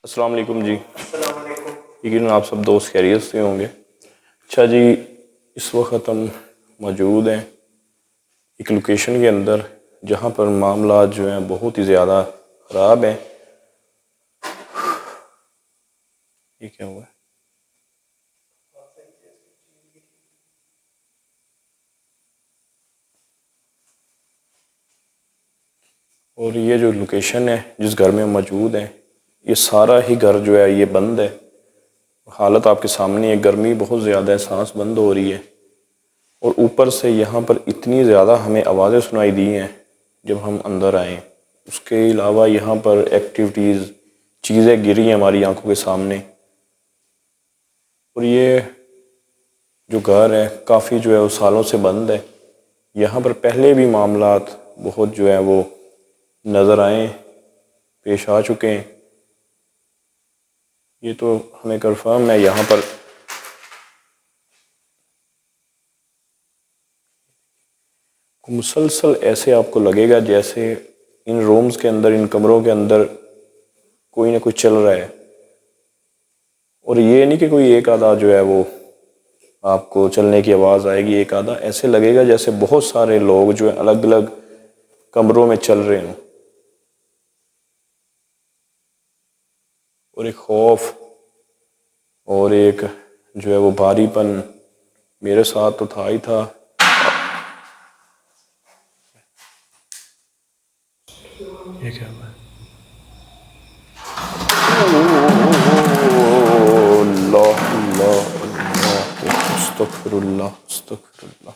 अस्सलाम वालेकुम जी। अस्सलाम वालेकुम। यकीन आप सब दोस्त खैरियत से होंगे। अच्छा जी, इस वक्त हम मौजूद हैं एक लोकेशन के अंदर जहाँ पर मामला जो हैं बहुत ही ज़्यादा ख़राब हैं। ये क्या हुआ है? और ये जो लोकेशन है जिस घर में हम मौजूद हैं, ये सारा ही घर जो है ये बंद है। हालत आपके सामने है, गर्मी बहुत ज़्यादा है, सांस बंद हो रही है। और ऊपर से यहाँ पर इतनी ज़्यादा हमें आवाज़ें सुनाई दी हैं जब हम अंदर आए। उसके अलावा यहाँ पर एक्टिविटीज़, चीज़ें गिरी हैं हमारी आंखों के सामने। और ये जो घर है काफ़ी जो है वो सालों से बंद है। यहाँ पर पहले भी मामलात बहुत जो है वो नज़र आए, पेश आ चुके हैं। ये तो हमें कंफर्म है यहाँ पर मुसलसल ऐसे आपको लगेगा जैसे इन रूम्स के अंदर, इन कमरों के अंदर कोई ना कोई चल रहा है। और ये नहीं कि कोई एक आधा जो है वो आपको चलने की आवाज़ आएगी, एक आधा ऐसे लगेगा जैसे बहुत सारे लोग जो है अलग अलग कमरों में चल रहे हों। और एक खौफ और एक जो है वो भारीपन मेरे साथ तो था ही था। ये क्या हुआ है? अल्लाह अल्लाह अल्लाह, अस्तगफिरुल्लाह अस्तगफिरुल्लाह।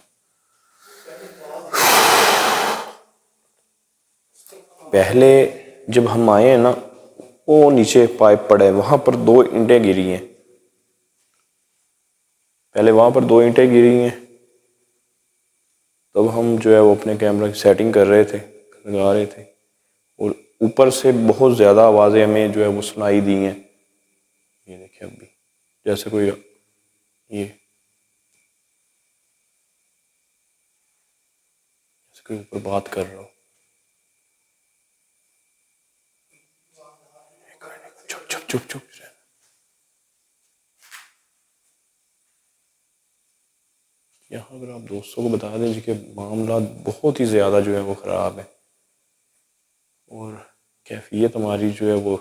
पहले जब हम आए हैं ना, वो नीचे पाइप पड़ा है, वहां पर 2 ईंटें गिरी हैं। पहले वहां पर 2 ईंटें गिरी हैं। तब हम जो है वो अपने कैमरा की सेटिंग कर रहे थे, लगा रहे थे। और ऊपर से बहुत ज़्यादा आवाज़ें हमें जो है वो सुनाई दी हैं। ये देखिए अभी जैसे कोई ये जैसे कोई ऊपर बात कर रहा हो। चुप चुप चुप चुप। यहाँ अगर आप दोस्तों को बता दें कि मामला बहुत ही ज़्यादा जो है वो ख़राब है। और कैफियत हमारी जो है वो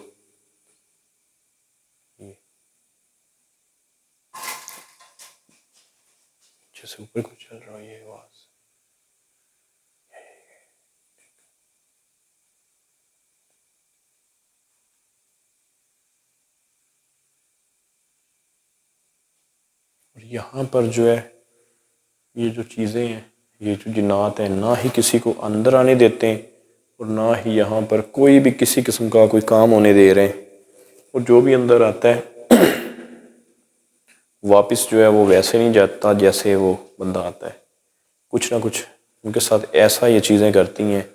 जैसे ऊपर कुछ चल रहा है, ये आवाज़। और यहाँ पर जो है ये जो चीज़ें हैं, ये जो जिन्नात हैं, ना ही किसी को अंदर आने देते हैं और ना ही यहाँ पर कोई भी किसी किस्म का कोई काम होने दे रहे हैं। और जो भी अंदर आता है वापस जो है वो वैसे नहीं जाता जैसे वो बंदा आता है। कुछ ना कुछ उनके साथ ऐसा ये चीज़ें करती हैं।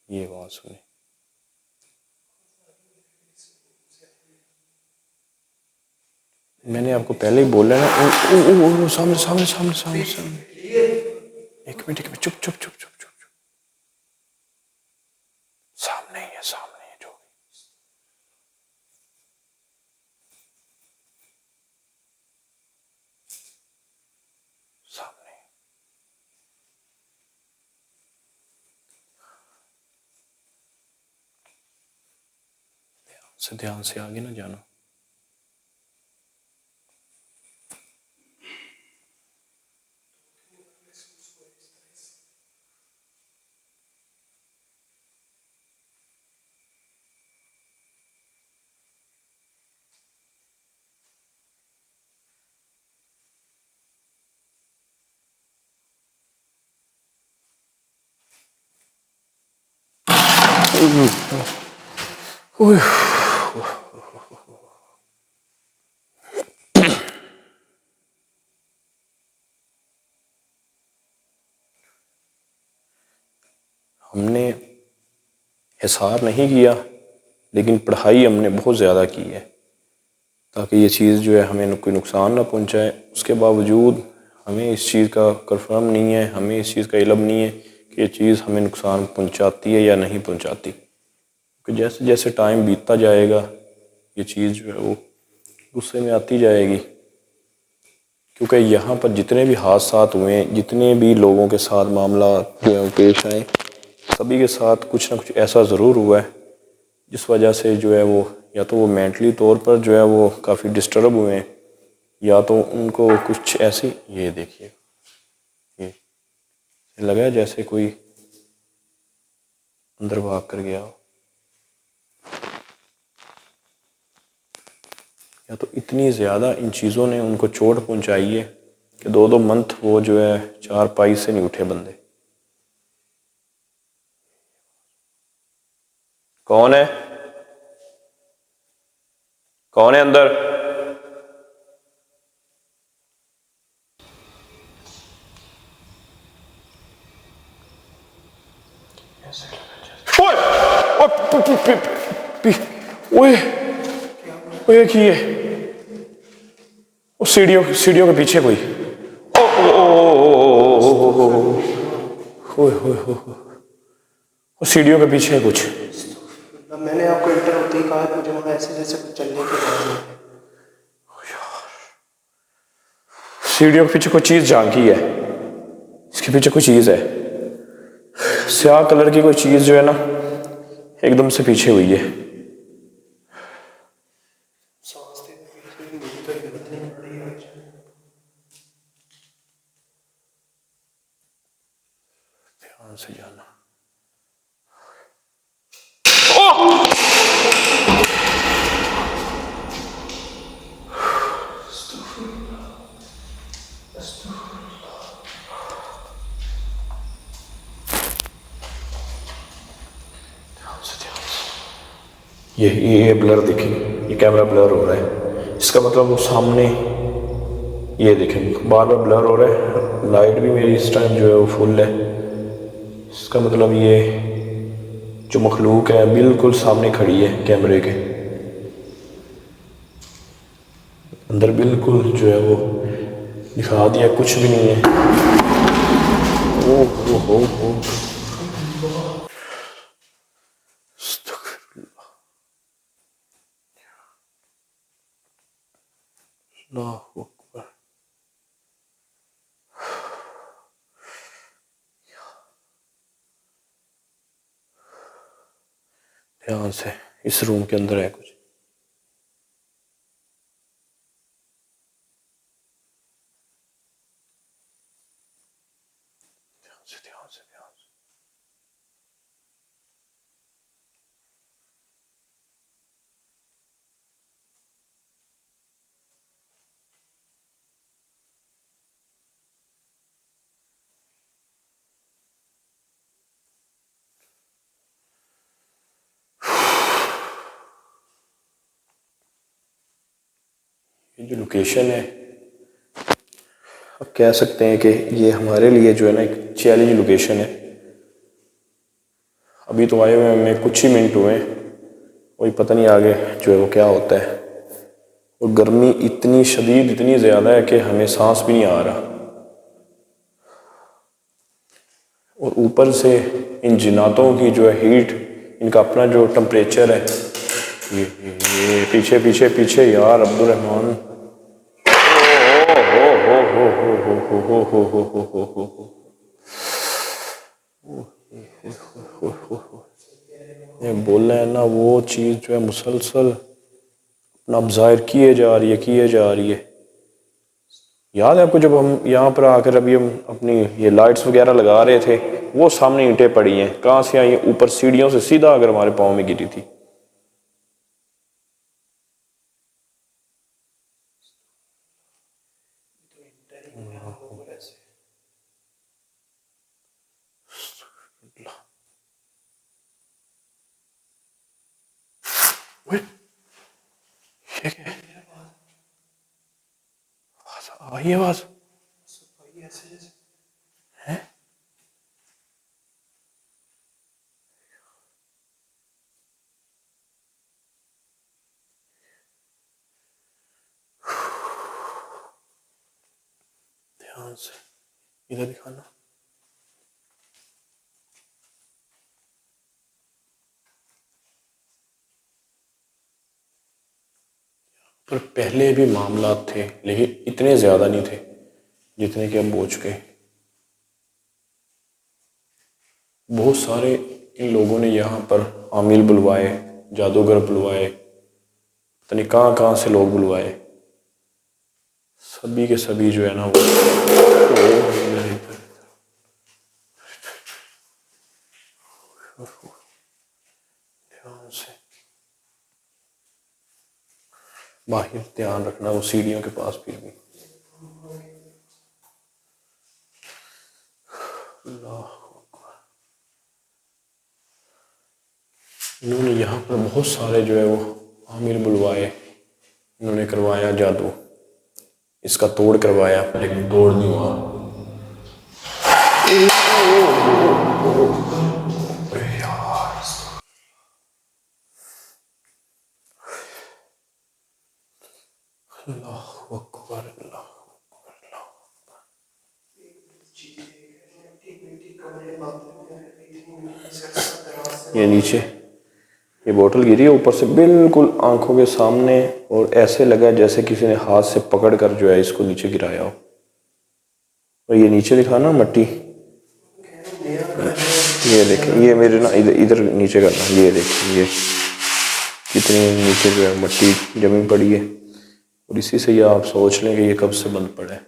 ये बात सुनी, मैंने आपको पहले ही बोला ना। ओ, सामने सामने सामने सामने सामने। एक मिनट चुप चुप चुप चुप चुप। सामने ही है, सामने है जो भी। सामने ध्यान से आगे ना जाना। हमने हिसाब नहीं किया, लेकिन पढ़ाई हमने बहुत ज़्यादा की है ताकि ये चीज़ जो है हमें कोई नुकसान ना पहुंचाए। उसके बावजूद हमें इस चीज़ का कंफर्म नहीं है, हमें इस चीज़ का इल्म नहीं है कि ये चीज़ हमें नुकसान पहुंचाती है या नहीं पहुंचाती। क्योंकि जैसे जैसे टाइम बीतता जाएगा ये चीज़ जो है वो गुस्से में आती जाएगी, क्योंकि यहाँ पर जितने भी हादसात हुए, जितने भी लोगों के साथ मामला जो है पेश आए, सभी के साथ कुछ ना कुछ ऐसा ज़रूर हुआ है जिस वजह से जो है वो या तो वो मेंटली तौर पर जो है वो काफ़ी डिस्टर्ब हुए हैं, या तो उनको कुछ ऐसी, ये देखिए ये लगा है जैसे कोई अंदर भाग कर गया हो, या तो इतनी ज़्यादा इन चीज़ों ने उनको चोट पहुंचाई है कि 2-2 मंथ वो जो है चारपाई से नहीं उठे बंदे। कौन है? कौन है अंदर? ओए ओए ओए ओए की है वो सीढ़ियों के पीछे कोई, ओ ओ ओ ओए ओए वो सीढ़ियों के पीछे है कुछ। मैंने आपको इंटर होते ही कहा मुझे वहाँ ऐसे जैसे कुछ चलने की आवाज़ है। सीढ़ियों के पीछे कोई चीज़ झांकी है, इसके पीछे कोई चीज़ है, स्याह कलर की कोई चीज़ जो है ना एकदम से पीछे हुई है। ध्यान से जाना। ये ब्लर देखिए, ये कैमरा ब्लर हो रहा है, इसका मतलब वो सामने, ये देखें बार बार ब्लर हो रहा है। लाइट भी मेरी इस टाइम जो है वो फुल है, इसका मतलब ये जो मखलूक है बिल्कुल सामने खड़ी है कैमरे के अंदर, बिल्कुल जो है वो दिखा दिया, कुछ भी नहीं है। ओ हो अल्लाहू अकबर। ध्यान से, इस रूम के अंदर है कुछ। ध्यान से ध्यान से ध्यान से। ये जो लोकेशन है, अब कह सकते हैं कि ये हमारे लिए जो है ना एक चैलेंज लोकेशन है। अभी तो आए हुए हमें कुछ ही मिनट हुए हैं, वही पता नहीं आगे जो है वो क्या होता है। और गर्मी इतनी शदीद, इतनी ज़्यादा है कि हमें सांस भी नहीं आ रहा, और ऊपर से इन जिन्नातों की जो है हीट, इनका अपना जो टेम्परेचर है, ये पीछे पीछे पीछे यार अब्दुल रहमान, ये बोल रहे हैं ना, वो चीज़ जो है मुसलसल अपना अब ज़ाहिर किए जा रही है, किए जा रही है। याद है आपको जब हम यहाँ पर आकर अभी हम अपनी ये लाइट्स वगैरह लगा रहे थे, वो सामने ईंटें पड़ी हैं, कहाँ से आई? ऊपर सीढ़ियों से सीधा अगर हमारे पाँव में गिरी थी। आई आवाज है? ध्यान से इधर दिखाना। पर पहले भी मामला थे, लेकिन इतने ज़्यादा नहीं थे जितने कि अब हो चुके हैं। बहुत सारे इन लोगों ने यहाँ पर आमिल बुलवाए, जादूगर बुलवाए, पता नहीं कहाँ कहाँ से लोग बुलवाए, सभी के सभी जो है ना वो ध्यान से बाहर ध्यान रखना, वो सीढ़ियों के पास फिर भी। इन्होंने यहाँ पर बहुत सारे जो है वो आमिल बुलवाए, इन्होंने करवाया जादू, इसका तोड़ करवाया, लेकिन तोड़ नहीं हुआ। अल्लाहु अकबर, अल्लाहु अकबर। ये नीचे ये बोतल गिरी है ऊपर से बिल्कुल आंखों के सामने, और ऐसे लगा जैसे किसी ने हाथ से पकड़ कर जो है इसको नीचे गिराया हो। और ये नीचे दिखा ना मट्टी, ये देखें, ये मेरे ना इधर इधर नीचे करना, ये देखें ये कितनी नीचे जो है मट्टी जमी पड़ी है। और इसी से ये आप सोच लें कि ये कब से बंद पड़ा है।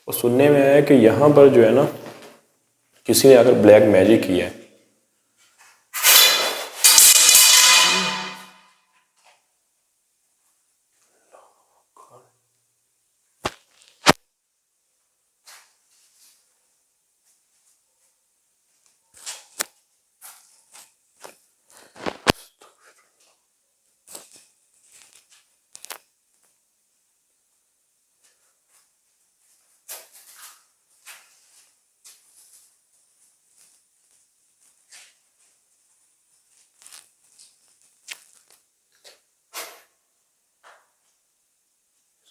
और सुनने में आया कि यहाँ पर जो है ना किसी ने अगर ब्लैक मैजिक किया है,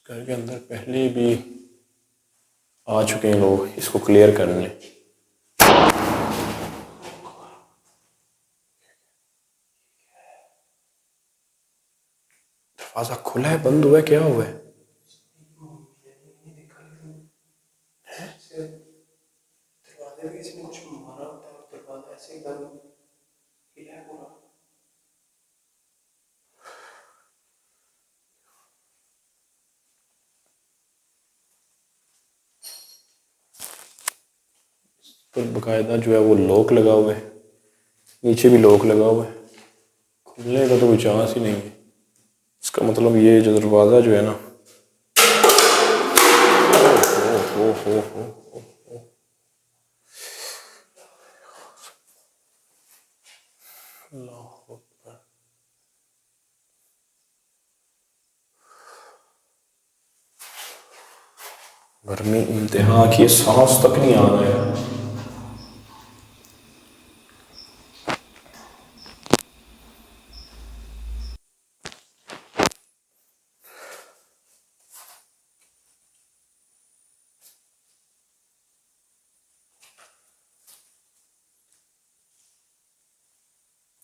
घर के अंदर पहले भी आ चुके हैं लोग इसको क्लियर करने। दरवाजा खुला है, बंद हुआ है, क्या हुआ है? दरवाजे में किसी ने कुछ मारा होता है, दरवाजा ऐसे एकदम हिला है पूरा। पर बकायदा जो है वो लॉक लगा हुआ है, नीचे भी लॉक लगा हुआ है, खुलने का तो कोई चांस ही नहीं है। इसका मतलब ये जो दरवाज़ा जो है ना, हो अल्लाह अकबर। गर्मी इंतहा की, सांस तक नहीं आ रहा है।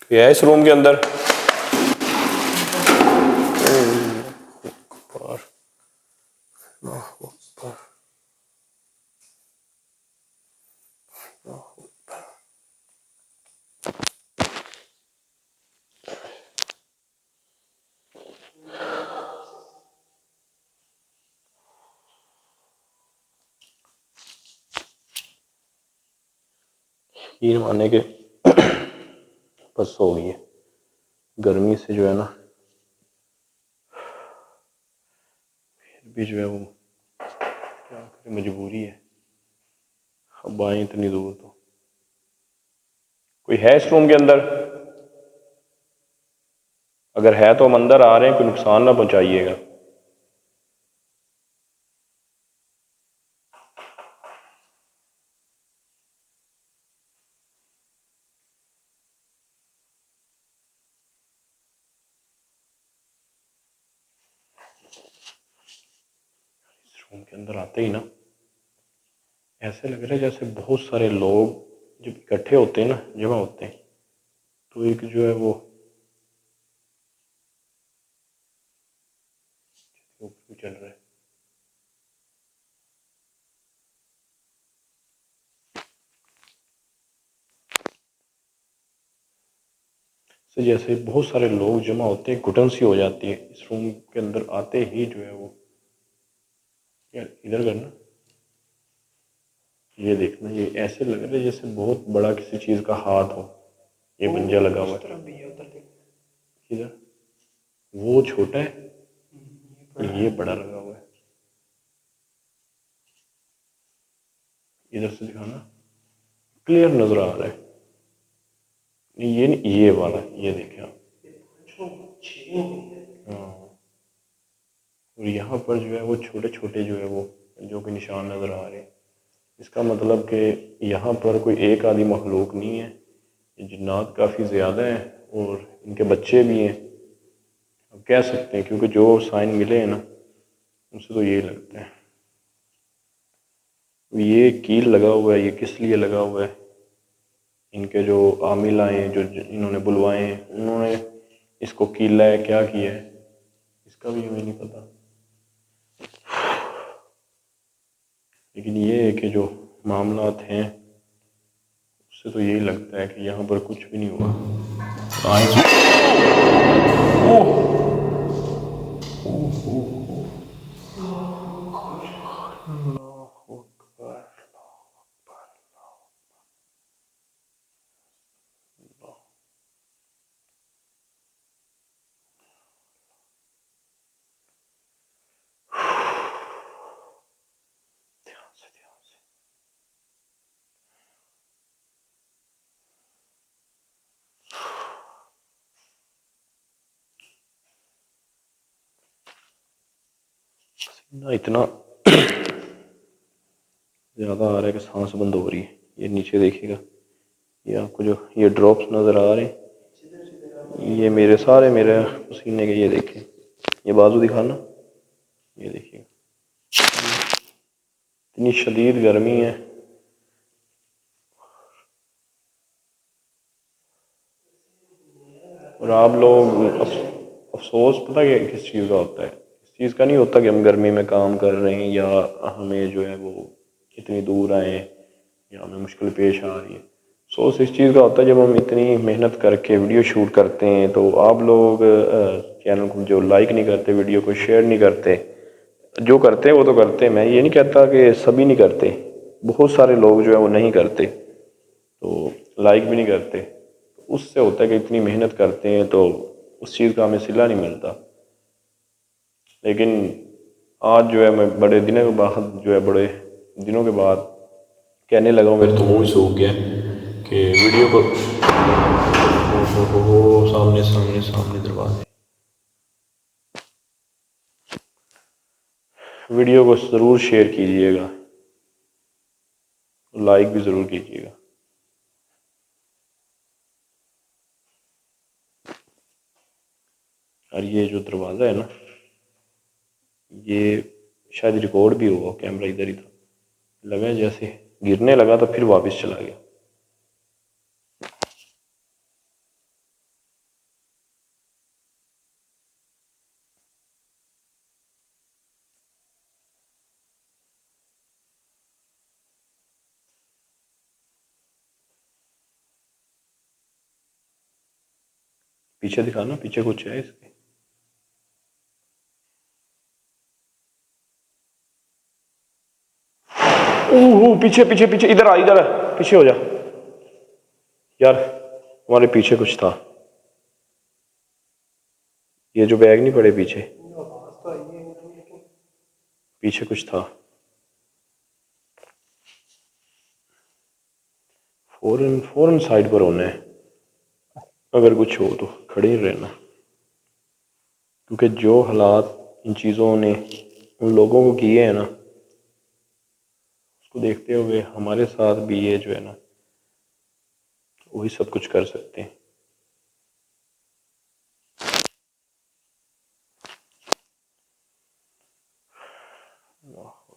कोई है इस रूम के अंदर? यकीन माने के बस हो गई है गर्मी से जो है ना, फिर भी जो है वो क्या करें, मजबूरी है। अब आए इतनी दूर तो। कोई है इस रूम के अंदर? अगर है तो हम अंदर आ रहे हैं, कोई नुकसान ना पहुंचाइएगा। इस रूम के अंदर आते ही ना ऐसे लग रहा है जैसे बहुत सारे लोग जब इकट्ठे होते हैं ना, जमा होते हैं, तो एक जो है वो ऊपर भी चल रहा है। तो जैसे बहुत सारे लोग जमा होते हैं, घुटन सी हो जाती है इस रूम के अंदर आते ही जो है वो। यार इधर करना, ये देखना, ये ऐसे लग रहा है जैसे बहुत बड़ा किसी चीज का हाथ हो। ये पंजा लगा हुआ उस है तरफ भी है, उधर देखो। इधर, वो छोटा है, ये बड़ा ये है। बड़ा लगा हुआ है। इधर से दिखाना, क्लियर नजर आ रहा है। ये नहीं, ये वाला, ये देखे आप। ये पांचों छह हो गई है। हाँ, और यहाँ पर जो है वो छोटे छोटे जो है वो जो कि निशान नजर आ रहे हैं। इसका मतलब कि यहाँ पर कोई एक आदि मखलूक नहीं है, ये जिन्नात काफ़ी ज़्यादा हैं और इनके बच्चे भी हैं। अब कह सकते हैं, क्योंकि जो साइन मिले हैं ना उनसे तो यही लगता है। ये कील लगा हुआ है, ये किस लिए लगा हुआ है? इनके जो आमिल आए हैं, जो इन्होंने बुलवाए हैं, उन्होंने इसको कीला है, क्या किया है इसका भी हमें नहीं पता। लेकिन ये है कि जो मामलात हैं उससे तो यही लगता है कि यहाँ पर कुछ भी नहीं हुआ। इतना ज़्यादा आ रहा है कि सांस बंद हो रही है। ये नीचे देखिएगा, ये आपको जो ये ड्रॉप्स नज़र आ रहे हैं, ये मेरे सारे मेरे पसीने के, ये देखें, ये बाजू दिखाना, ये देखिए इतनी शदीद गर्मी है। और आप लोग अफसोस पता है किस चीज़ का होता है? इस चीज़ का नहीं होता कि हम गर्मी में काम कर रहे हैं या हमें जो है वो इतनी दूर आए या हमें मुश्किल पेश आ रही है। अफसोस इस चीज़ का होता है जब हम इतनी मेहनत करके वीडियो शूट करते हैं तो आप लोग चैनल को जो लाइक नहीं करते, वीडियो को शेयर नहीं करते। जो करते हैं वो तो करते हैं, मैं ये नहीं कहता कि सभी नहीं करते, बहुत सारे लोग जो है वो नहीं करते, तो लाइक भी नहीं करते। उससे होता है कि इतनी मेहनत करते हैं तो उस चीज़ का हमें सिला नहीं मिलता। लेकिन आज जो है मैं बड़े दिनों के बाद जो है बड़े दिनों के बाद कहने लगा हूँ, मेरे तो मुँह ही सूख गया कि वीडियो को सामने सामने सामने दरवाजे, वीडियो को ज़रूर शेयर कीजिएगा, लाइक भी ज़रूर कीजिएगा। और ये जो दरवाज़ा है ना, ये शायद रिकॉर्ड भी हुआ, कैमरा इधर ही था, लगा जैसे गिरने लगा तो फिर वापस चला गया। पीछे दिखाना, पीछे कुछ है इसके। ओह पीछे पीछे पीछे, इधर आ, इधर पीछे हो जा यार, हमारे पीछे कुछ था। ये जो बैग नहीं पड़े पीछे, आवाज तो आई है लेकिन पीछे कुछ था। फौरन फौरन साइड पर होना है, अगर कुछ हो तो खड़े ही रहना, क्योंकि जो हालात इन चीज़ों ने उन लोगों को किए हैं ना, उसको देखते हुए हमारे साथ भी ये जो है ना वही सब कुछ कर सकते हैं।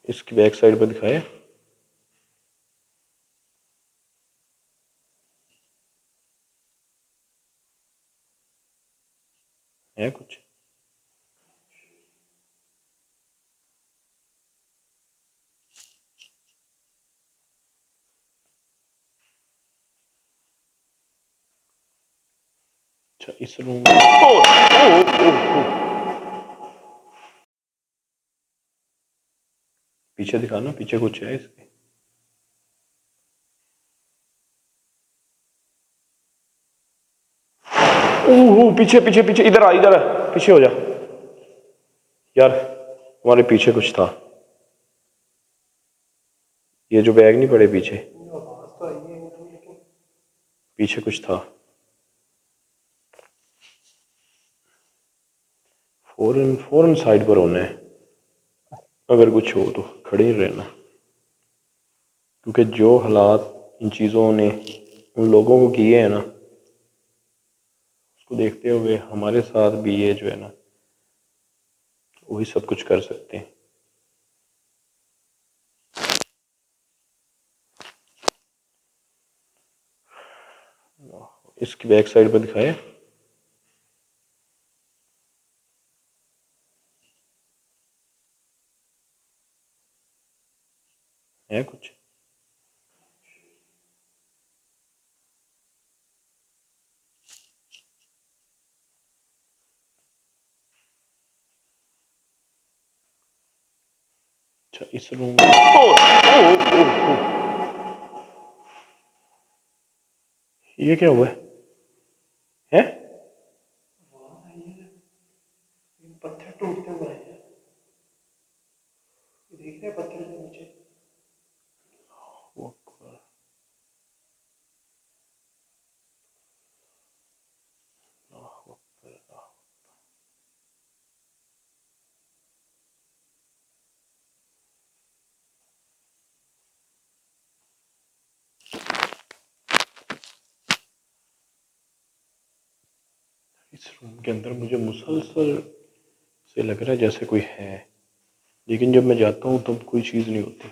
इसकी बैक साइड पर दिखाए, है कुछ? अच्छा इस रूम पीछे दिखाना, पीछे कुछ है इसके? ओह पीछे पीछे पीछे, इधर आ, इधर आ, पीछे हो जा यार, हमारे पीछे कुछ था। ये जो बैग नहीं पड़े पीछे, आवाज तो आई है लेकिन पीछे कुछ था। फौरन फौरन साइड पर होना है, अगर कुछ हो तो खड़े ही रहना, क्योंकि जो हालात इन चीज़ों ने उन लोगों को किए हैं ना, उसको देखते हुए हमारे साथ भी ये जो है ना, वही सब कुछ कर सकते हैं। इसकी बैक साइड पर दिखाया है कुछ? अच्छा इस रूम ये क्या हुआ है? आवाज आई है, पत्थर टूटते हुए आए हैं। देख रहे हैं पत्थर के नीचे? इस रूम के अंदर मुझे मुसलसल से लग रहा है जैसे कोई है, लेकिन जब मैं जाता हूँ तब कोई चीज़ नहीं होती,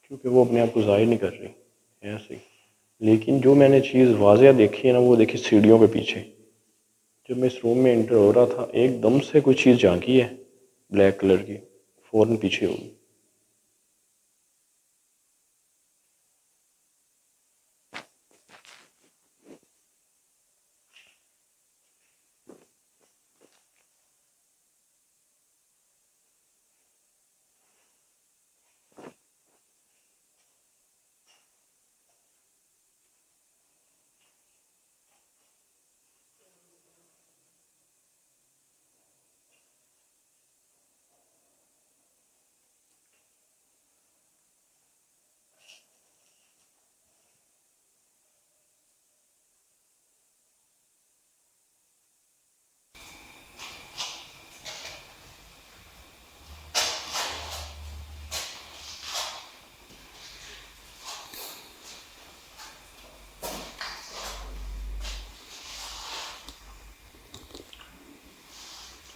क्योंकि वो अपने आप को जाहिर नहीं कर रही है ऐसे ही। लेकिन जो मैंने चीज़ वाज़िया देखी है ना, वो देखी सीढ़ियों के पीछे। जब मैं इस रूम में एंटर हो रहा था, एकदम से कोई चीज़ झांकी है ब्लैक कलर की, फ़ौरन पीछे होगी।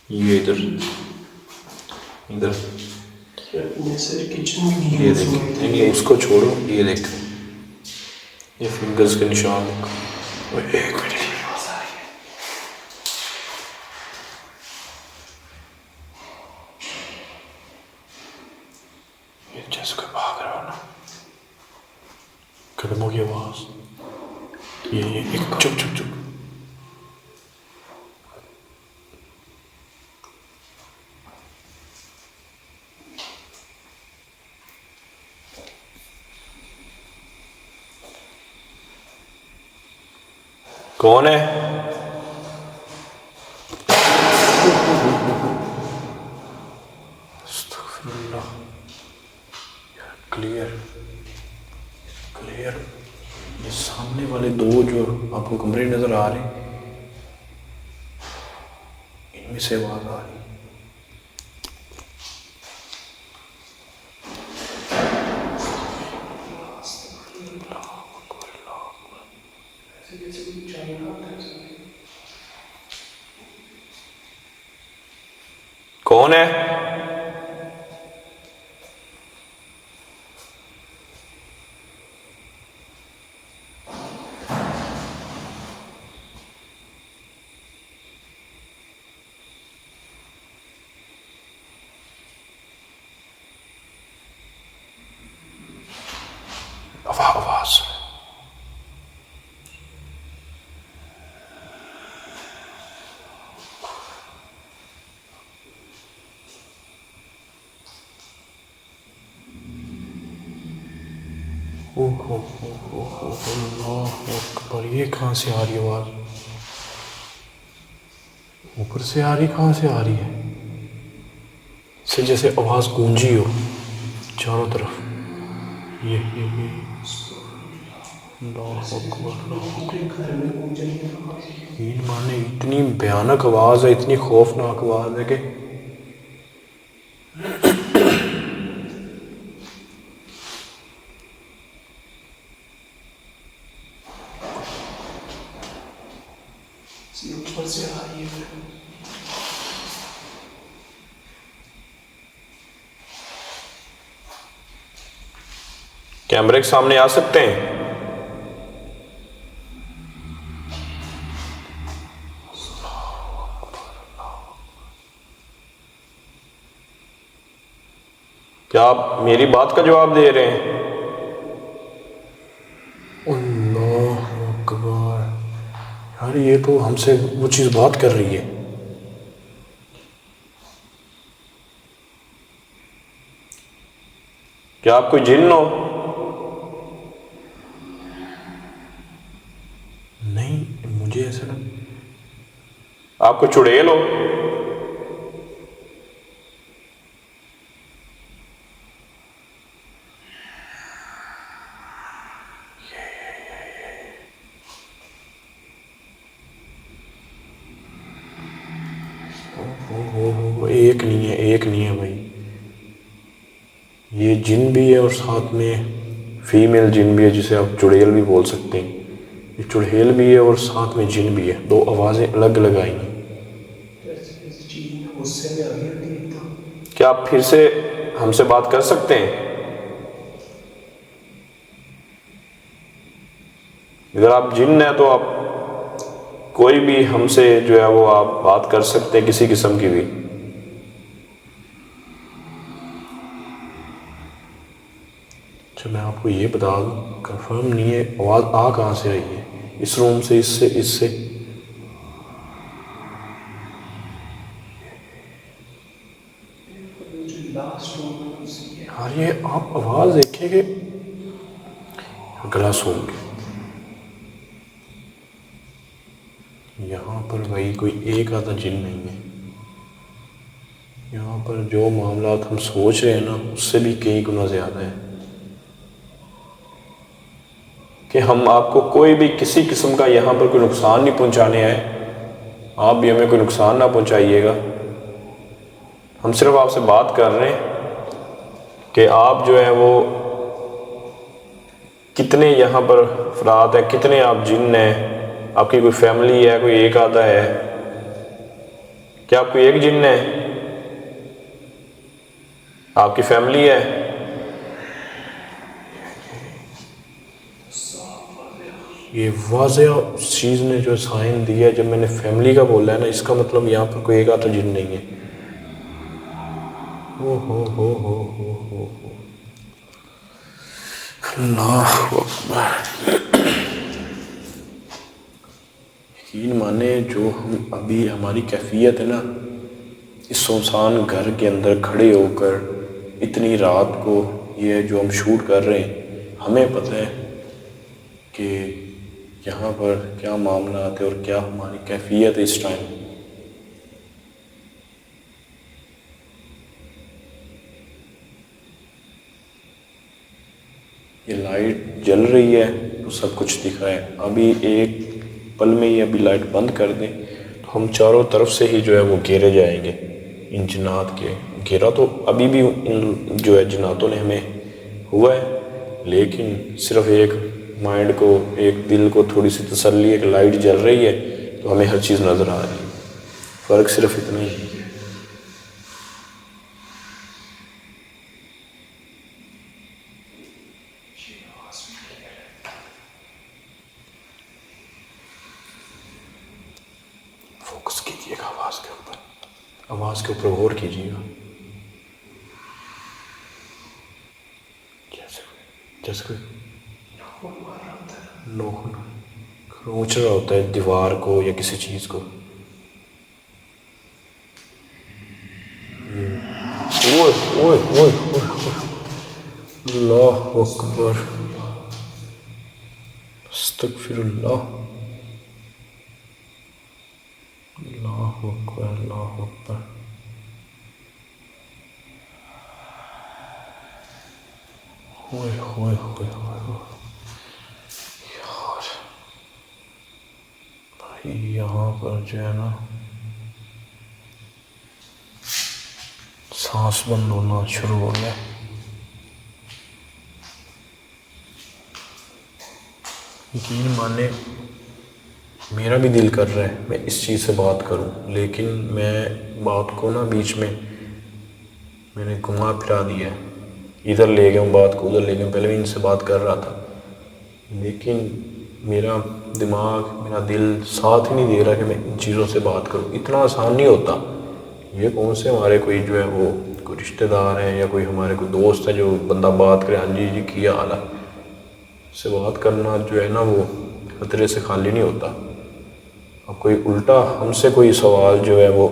ये इधर इधर सर किचन में ये देख, नहीं उसको छोड़ो, ये देख, ये फिंगर्स के निशान। एक मिनट, ये जैसे कोई भाग रहा हो ना, कदमों की आवाज। ये एक चुप चुप चुप, कौन है? अस्तगफिरुल्लाह। क्लियर क्लियर, ये सामने वाले दो जो आपको कमरे नजर आ रहे हैं, इनमें से आवाज आ रही है। कौन है? आवाज ओहो अल्लाह अकबर, ये कहाँ से आ रही आवाज? ऊपर से आ रही, कहाँ से आ रही है? से जैसे आवाज गूंजी हो चारों तरफ। ये अल्लाह अकबर, अल्लाह अकबर। घर में गूंजन की आवाज। यकीन माने इतनी भयानक आवाज है, इतनी खौफनाक आवाज है कि ऊपर से आ रही है। कैमरे के सामने आ सकते हैं? क्या आप मेरी बात का जवाब दे रहे हैं? अल्लाह अकबर, यार ये तो हमसे वो चीज़ बात कर रही है। क्या आप कोई जिन्न हो? नहीं, मुझे ऐसा लग, आप कोई चुड़ैल हो? एक नहीं है, एक नहीं है भाई, ये जिन भी है और साथ में फीमेल जिन भी है, जिसे आप चुड़ैल भी बोल सकते हैं। ये चुड़ैल भी है और साथ में जिन भी है, दो आवाज़ें अलग अलग आई हैं। गुस्से में आ गई थी एकदम। क्या आप फिर से हमसे बात कर सकते हैं? अगर आप जिन हैं तो आप कोई भी हमसे जो है वो आप बात कर सकते हैं, किसी किस्म की भी। अच्छा, मैं आपको ये बता दूं, कंफर्म नहीं है आवाज़ आ कहाँ से आई है, इस रूम से, इससे, इससे। लास्ट रूम में उसी है। यार ये आप आवाज़ देखेंगे, गला सूख गया। यहाँ पर भाई कोई एक आधा जिन नहीं है, यहाँ पर जो मामला हम सोच रहे हैं ना, उससे भी कई गुना ज़्यादा है। कि हम आपको कोई भी किसी किस्म का यहाँ पर कोई नुकसान नहीं पहुँचाने आए, आप भी हमें कोई नुकसान ना पहुँचाइएगा। हम सिर्फ आपसे बात कर रहे हैं कि आप जो है वो कितने यहाँ पर अफराद हैं, कितने आप जिन हैं, आपकी कोई फैमिली है, कोई एक आधा है? क्या आप कोई एक जिन है? आपकी फैमिली है? ये वाज़ेह उस चीज़ ने जो साइन दिया, जब मैंने फैमिली का बोला है ना, इसका मतलब यहाँ पर कोई एक आधा जिन नहीं है। हो अल्लाह अकबर। यकीन माने, जो हम अभी हमारी कैफियत है ना, इस सुनसान घर के अंदर खड़े होकर इतनी रात को ये जो हम शूट कर रहे हैं, हमें पता है कि यहाँ पर क्या मामला है और क्या हमारी कैफियत है इस टाइम। ये लाइट जल रही है तो सब कुछ दिख रहा है। अभी एक पल में ही अभी लाइट बंद कर दें तो हम चारों तरफ से ही जो है वो घेरे जाएंगे इन जिन्नात के। घेरा तो अभी भी इन जो है जिन्नातों ने हमें हुआ है, लेकिन सिर्फ एक माइंड को, एक दिल को थोड़ी सी तसल्ली है कि लाइट जल रही है तो हमें हर चीज़ नज़र आ रही है। फ़र्क सिर्फ इतना ही है। फोकस कीजिएगा आवाज़ के ऊपर, आवाज़ के ऊपर गौर कीजिएगा। जैसे कोई लोग खरोंच रहा होता है दीवार को या किसी चीज़ को। ओए ओए ओए ओए ओए, अल्लाह अकबर, अस्तगफिरुल्लाह, अल्लाह अकबर, अल्लाह अकबर। ओए ओए ओए ओए, यार भाई यहाँ पर जो है ना सांस बंद होना शुरू हो गया। यकीन माने मेरा भी दिल कर रहा है मैं इस चीज़ से बात करूं, लेकिन मैं बात को ना बीच में मैंने घुमा फिरा दिया, इधर ले गया हूँ बात को, उधर ले गया हूँ। पहले भी इनसे बात कर रहा था, लेकिन मेरा दिमाग मेरा दिल साथ ही नहीं दे रहा कि मैं इन चीज़ों से बात करूं। इतना आसान नहीं होता। ये कौन से हमारे कोई जो है वो कोई रिश्तेदार हैं या कोई हमारे कोई दोस्त है जो बंदा बात करे, हाँ जी जी किया हाल है, से बात करना जो है ना वो खतरे से खाली नहीं होता। अब कोई उल्टा हमसे कोई सवाल जो है वो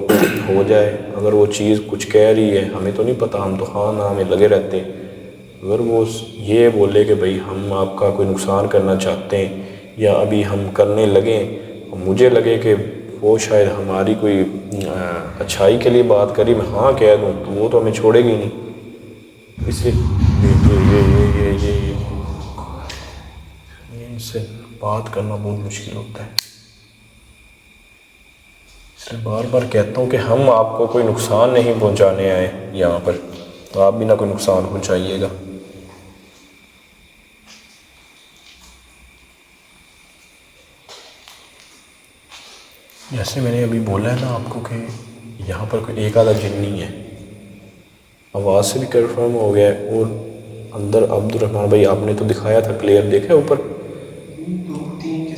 हो जाए, अगर वो चीज़ कुछ कह रही है हमें तो नहीं पता, हम तो हाँ ना में लगे रहते हैं। अगर वो ये बोले कि भाई हम आपका कोई नुकसान करना चाहते हैं या अभी हम करने लगे, मुझे लगे कि वो शायद हमारी कोई अच्छाई के लिए बात करी, मैं हाँ कह दूँ तो वो तो हमें छोड़ेगी नहीं। इसलिए इनसे बात करना बहुत मुश्किल होता है। इसलिए बार बार कहता हूँ कि हम आपको कोई नुकसान नहीं पहुँचाने आए यहाँ पर, तो आप भी ना कोई नुकसान पहुँचाइएगा। जैसे मैंने अभी बोला है ना आपको कि यहाँ पर कोई एक आधा जिन नहीं है, आवाज़ से भी कंफर्म हो गया है। और अंदर अब्दुर्रहमान भाई आपने तो दिखाया था क्लियर, देखा है ऊपर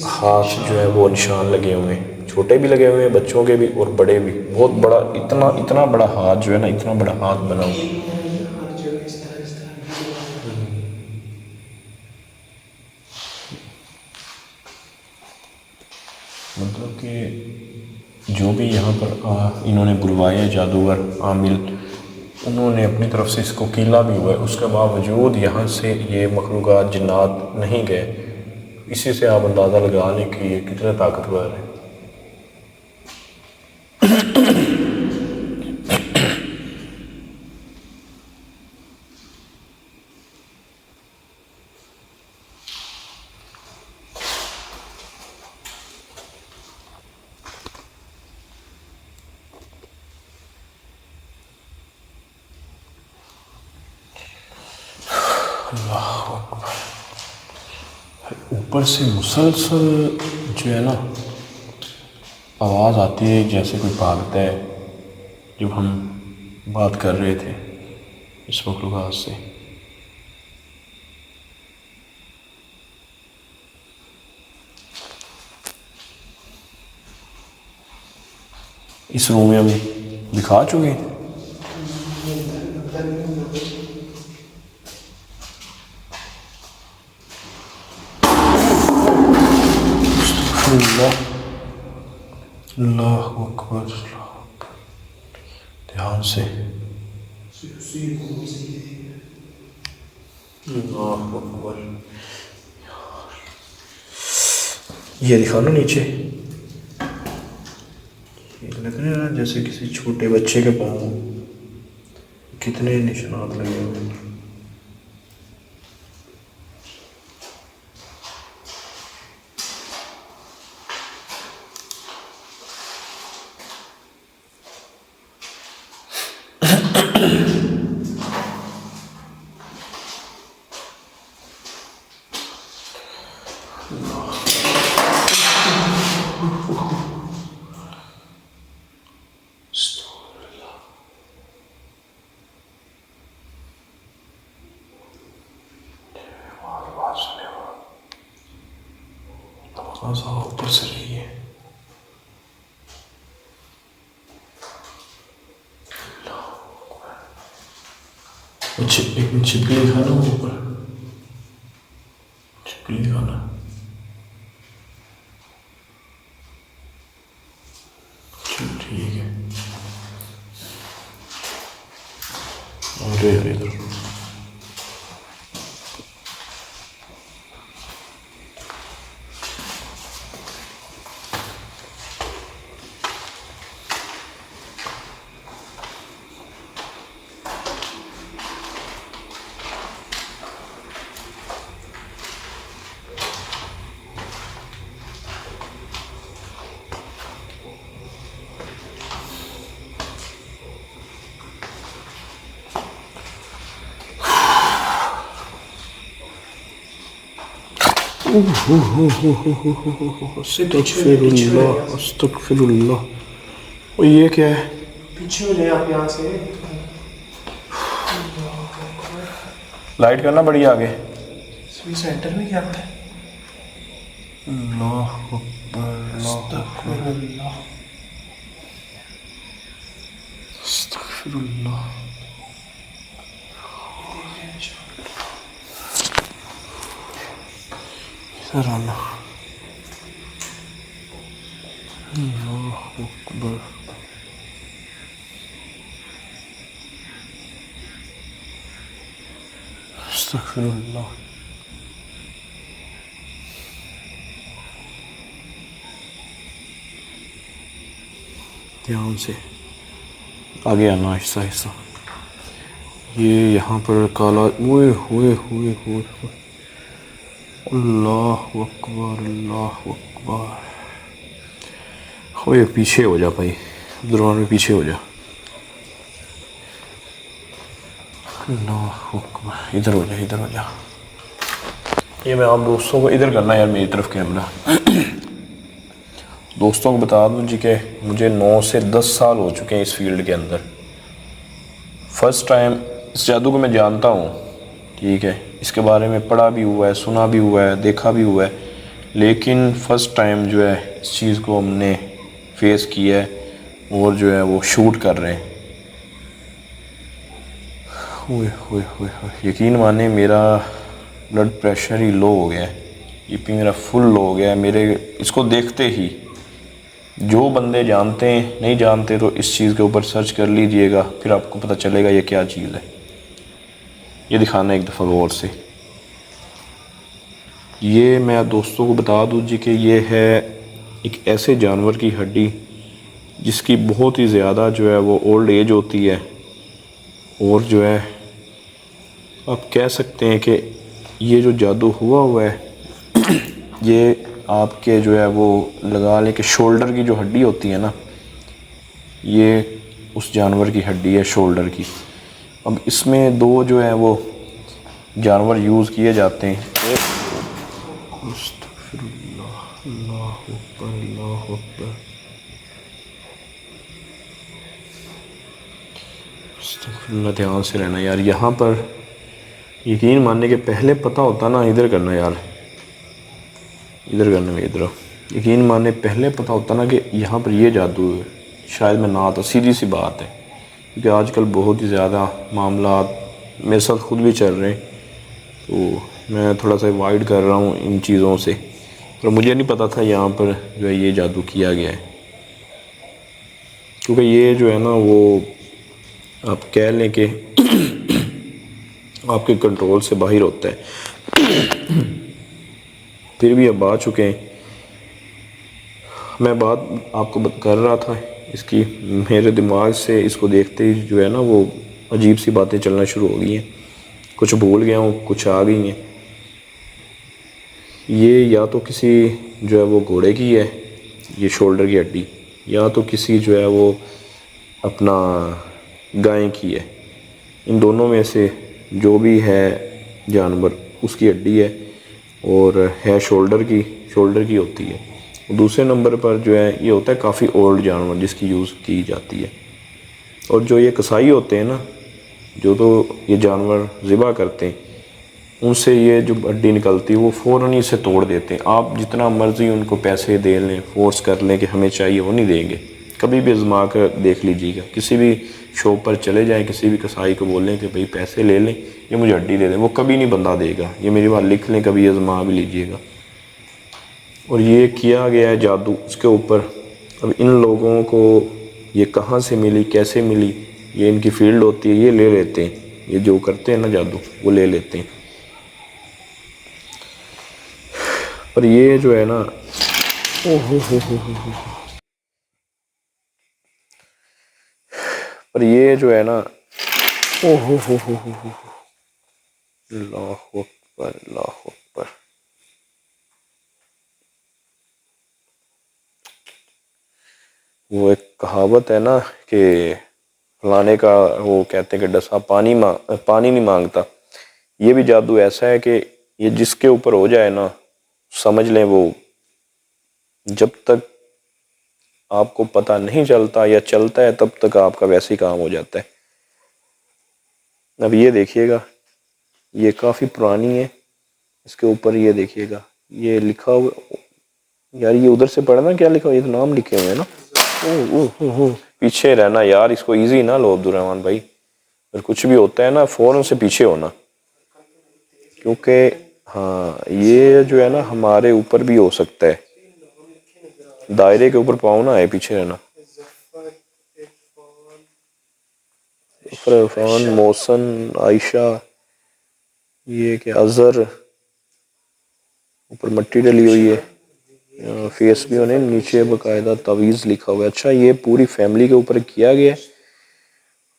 हाथ जो है वो निशान लगे हुए हैं, छोटे भी लगे हुए हैं बच्चों के भी और बड़े भी। बहुत बड़ा, इतना इतना बड़ा हाथ जो है ना, इतना बड़ा हाथ बना हुआ। हर जगह इस तरह मतलब कि जो भी यहाँ पर इन्होंने बुलवाए हैं जादूगर आमिल, उन्होंने अपनी तरफ से इसको कीला भी हुआ है, उसके बावजूद यहाँ से ये मखलूक़ात जिन्नात नहीं गए। इसी से आप अंदाज़ा लगा लें कि ये कितने ताकतवर है। ऊपर से मुसलसल जो है ना आवाज़ आती है जैसे कोई भागता है, जब हम बात कर रहे थे इस मखलूक़ात से। इस रूम में हम दिखा चुके हैं। अल्लाह अकबर, ध्यान से। अल्लाह अकबर, ये दिखा ना नीचे, ये लग रहा है जैसे किसी छोटे बच्चे के पाँव, कितने निशानात लगे हुए हैं। ऊपर से रही है। एक छिपकली खाना ऊपर, छिपकली खाना। ठीक है। अरे यार इधर अस्तगफिरुल्लाह अस्तगफिरुल्लाह। और ये क्या है? पीछे हो जाए आप यहाँ से। लाइट करना बड़ी आगे। इसमें सेंटर में क्या है? अल्लाह अकबर अस्तगफिरुल्लाह। अस्तगफिरुल्लाह। इधर आना। अल्लाह अकबर। अस्तगफिरुल्लाह। ध्यान से आगे आना आहिस्ता आहिस्ता। ये यहाँ पर काला हुए हुए हुए हुए अल्लाह अकबर अल्लाह अकबर। ओए पीछे हो जा भाई, दरवाजे में पीछे हो जा। अल्लाह अकबर। इधर हो जा इधर हो जा। ये मैं आप दोस्तों को इधर करना यार, मेरी तरफ कैमरा। दोस्तों को बता दूं जी कि मुझे 9 से 10 साल हो चुके हैं इस फील्ड के अंदर। फर्स्ट टाइम इस जादू को मैं जानता हूँ, ठीक है, इसके बारे में पढ़ा भी हुआ है, सुना भी हुआ है, देखा भी हुआ है, लेकिन फ़र्स्ट टाइम जो है इस चीज़ को हमने फेस किया है और जो है वो शूट कर रहे हैं। ओए ओए ओए ओए, यकीन माने मेरा ब्लड प्रेशर ही लो हो गया है, बीपी मेरा फुल लो हो गया है मेरे इसको देखते ही। जो बंदे जानते हैं, नहीं जानते तो इस चीज़ के ऊपर सर्च कर लीजिएगा, फिर आपको पता चलेगा ये क्या चीज़ है। ये दिखाना एक दफ़ा गौर से। ये मैं दोस्तों को बता दूं जी कि ये है एक ऐसे जानवर की हड्डी जिसकी बहुत ही ज़्यादा जो है वो ओल्ड एज होती है, और जो है आप कह सकते हैं कि ये जो जादू हुआ है ये आपके जो है वो लगा लें कि शोल्डर की जो हड्डी होती है ना, ये उस जानवर की हड्डी है शोल्डर की। अब इसमें दो जो है वो जानवर यूज़ किए जाते हैं। ध्यान से रहना यार। यहाँ पर यकीन मानने के पहले पता होता ना, इधर करना यार, इधर करने में इधर। यकीन मानने पहले पता होता ना कि यहाँ पर ये जादू है, शायद मैं ना आता। सीधी सी बात है, क्योंकि आजकल बहुत ही ज़्यादा मामला मेरे साथ ख़ुद भी चल रहे हैं, तो मैं थोड़ा सा अवॉइड कर रहा हूँ इन चीज़ों से। पर मुझे नहीं पता था यहाँ पर जो है ये जादू किया गया है, क्योंकि ये जो है ना वो आप कह लें कि आपके कंट्रोल से बाहर होता है। फिर भी अब आ चुके हैं। मैं बात आपको कर रहा था इसकी, मेरे दिमाग से इसको देखते ही जो है ना वो अजीब सी बातें चलना शुरू हो गई हैं। कुछ भूल गया हूँ, कुछ आ गई हैं। ये या तो किसी जो है वो घोड़े की है ये शोल्डर की हड्डी, या तो किसी जो है वो अपना गाय की है। इन दोनों में से जो भी है जानवर उसकी हड्डी है, और है शोल्डर की होती है। दूसरे नंबर पर जो है ये होता है काफ़ी ओल्ड जानवर जिसकी यूज़ की जाती है। और जो ये कसाई होते हैं ना, जो तो ये जानवर ज़िबा करते हैं, उनसे ये जो हड्डी निकलती है वो फ़ौरन ही इसे तोड़ देते हैं। आप जितना मर्ज़ी उनको पैसे दे लें, फोर्स कर लें कि हमें चाहिए, वो नहीं देंगे। कभी भी आजमा कर देख लीजिएगा, किसी भी शॉप पर चले जाएं, किसी भी कसाई को बोलें कि भाई पैसे ले लें, ये मुझे हड्डी दे दें, वो कभी नहीं बंदा देगा। ये मेरी बात लिख लें, कभी आजमा भी लीजिएगा। और ये किया गया है जादू उसके ऊपर अब इन लोगों को ये कहाँ से मिली, कैसे मिली, ये इनकी फील्ड होती है, ये ले लेते हैं, ये जो करते हैं ना जादू वो ले लेते हैं। पर ये जो है ना, ओहो हो, पर ये जो है ना, ओहो हो, अल्लाह अकबर, अल्लाह अकबर। वो एक कहावत है ना कि फलाने का, वो कहते हैं कि डसा पानी नहीं मांगता। ये भी जादू ऐसा है कि ये जिसके ऊपर हो जाए ना, समझ लें वो जब तक आपको पता नहीं चलता या चलता है तब तक आपका वैसे ही काम हो जाता है। अब ये देखिएगा, ये काफ़ी पुरानी है, इसके ऊपर ये देखिएगा, ये लिखा हुआ, यार ये उधर से पढ़ना क्या लिखा हुआ, ये तो नाम लिखे हुए हैं ना। ओ पीछे रहना यार, इसको इजी ना लो अब्दुलरहमान भाई, अगर कुछ भी होता है ना फ़ौरन से पीछे होना, क्योंकि हाँ ये जो है ना हमारे ऊपर भी हो सकता है। दायरे के ऊपर पाँव ना आए, पीछे रहना। इरफान, मोहसन, आयशा, ये क्या, अजहर, ऊपर मट्टी डली हुई है, फेस भी होने, नीचे बकायदा तावीज़ लिखा हुआ है। अच्छा ये पूरी फैमिली के ऊपर किया गया है।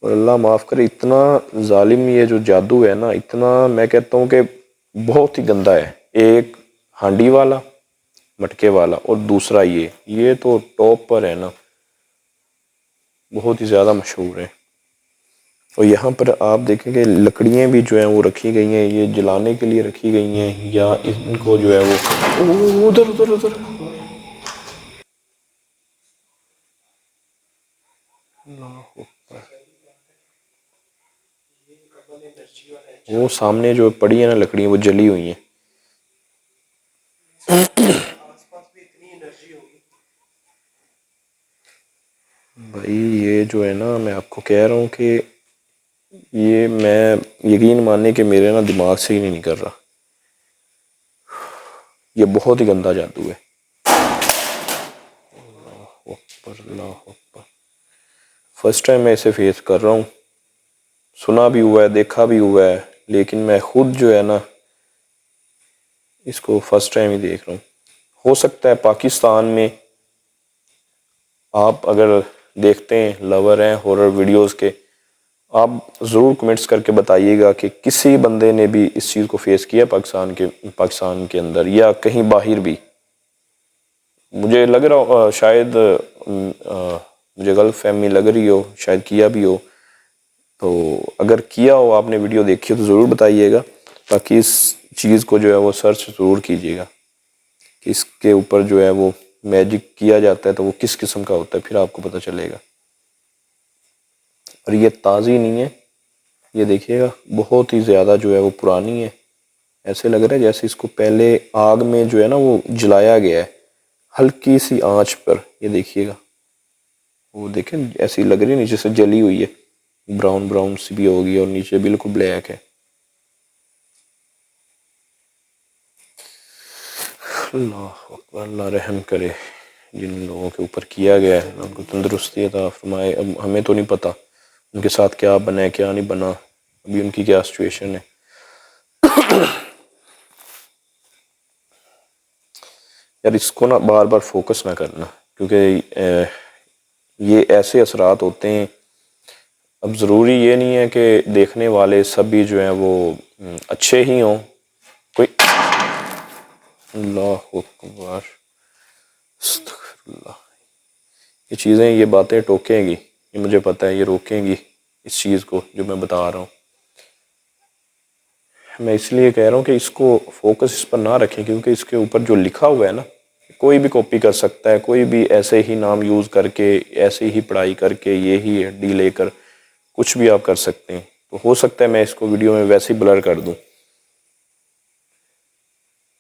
और अल्लाह माफ़ करे, इतना जालिम ये जो जादू है ना, इतना मैं कहता हूँ कि बहुत ही गंदा है। एक हांडी वाला, मटके वाला, और दूसरा ये तो टॉप पर है ना, बहुत ही ज़्यादा मशहूर है। और यहाँ पर आप देखेंगे लकड़ियाँ भी जो हैं वो रखी गई हैं, ये जलाने के लिए रखी गई हैं, या इनको जो है वो उधर उधर उधर, वो सामने जो पड़ी है ना लकड़ियाँ, वो जली हुई हैं। आसपास भी इतनी एनर्जी होगी भाई ये जो है ना, मैं आपको कह रहा हूँ कि ये मैं यकीन मानने के मेरे ना दिमाग से ही नहीं निकल रहा। ये बहुत ही गंदा जादू है। अल्लाह अकबर। फर्स्ट टाइम मैं इसे फेस कर रहा हूँ, सुना भी हुआ है, देखा भी हुआ है, लेकिन मैं खुद जो है ना इसको फर्स्ट टाइम ही देख रहा हूँ। हो सकता है पाकिस्तान में आप अगर देखते हैं, लवर हैं हॉरर वीडियोस के, आप ज़रूर कमेंट्स करके बताइएगा कि किसी बंदे ने भी इस चीज़ को फेस किया पाकिस्तान के अंदर या कहीं बाहर भी। मुझे लग रहा शायद मुझे गलत फहमी लग रही हो, शायद किया भी हो। तो अगर किया हो, आपने वीडियो देखी हो तो ज़रूर बताइएगा, ताकि इस चीज़ को जो है वो सर्च ज़रूर कीजिएगा कि इसके ऊपर जो है वो मैजिक किया जाता है तो वो किस किस्म का होता है, फिर आपको पता चलेगा। और ये ताज़ी नहीं है, ये देखिएगा बहुत ही ज़्यादा जो है वो पुरानी है। ऐसे लग रहा है जैसे इसको पहले आग में जो है ना वो जलाया गया है, हल्की सी आंच पर। ये देखिएगा, वो देखें ऐसी लग रही है नीचे से जली हुई है, ब्राउन ब्राउन सी भी होगी और नीचे बिल्कुल ब्लैक है। अल्लाह अकबर, अल्लाह रहम करे जिन लोगों के ऊपर किया गया है, उनको तंदुरुस्ती अता फरमाए। अब हमें तो नहीं पता उनके साथ क्या बना है क्या नहीं बना, अभी उनकी क्या सिचुएशन है। यार इसको ना बार बार फोकस ना करना, क्योंकि ये ऐसे असरात होते हैं। अब ज़रूरी ये नहीं है कि देखने वाले सभी जो हैं वो अच्छे ही हों। कोई, अल्लाह अकबर, अस्तगफिरुल्लाह। ये चीज़ें, ये बातें टोकेंगी, ये मुझे पता है, ये रोकेंगी इस चीज़ को जो मैं बता रहा हूँ। मैं इसलिए कह रहा हूँ कि इसको फोकस इस पर ना रखें, क्योंकि इसके ऊपर जो लिखा हुआ है ना, कोई भी कॉपी कर सकता है, कोई भी ऐसे ही नाम यूज़ करके, ऐसे ही पढ़ाई करके, ये ही डी लेकर कुछ भी आप कर सकते हैं। तो हो सकता है मैं इसको वीडियो में वैसे ही ब्लर कर दूं,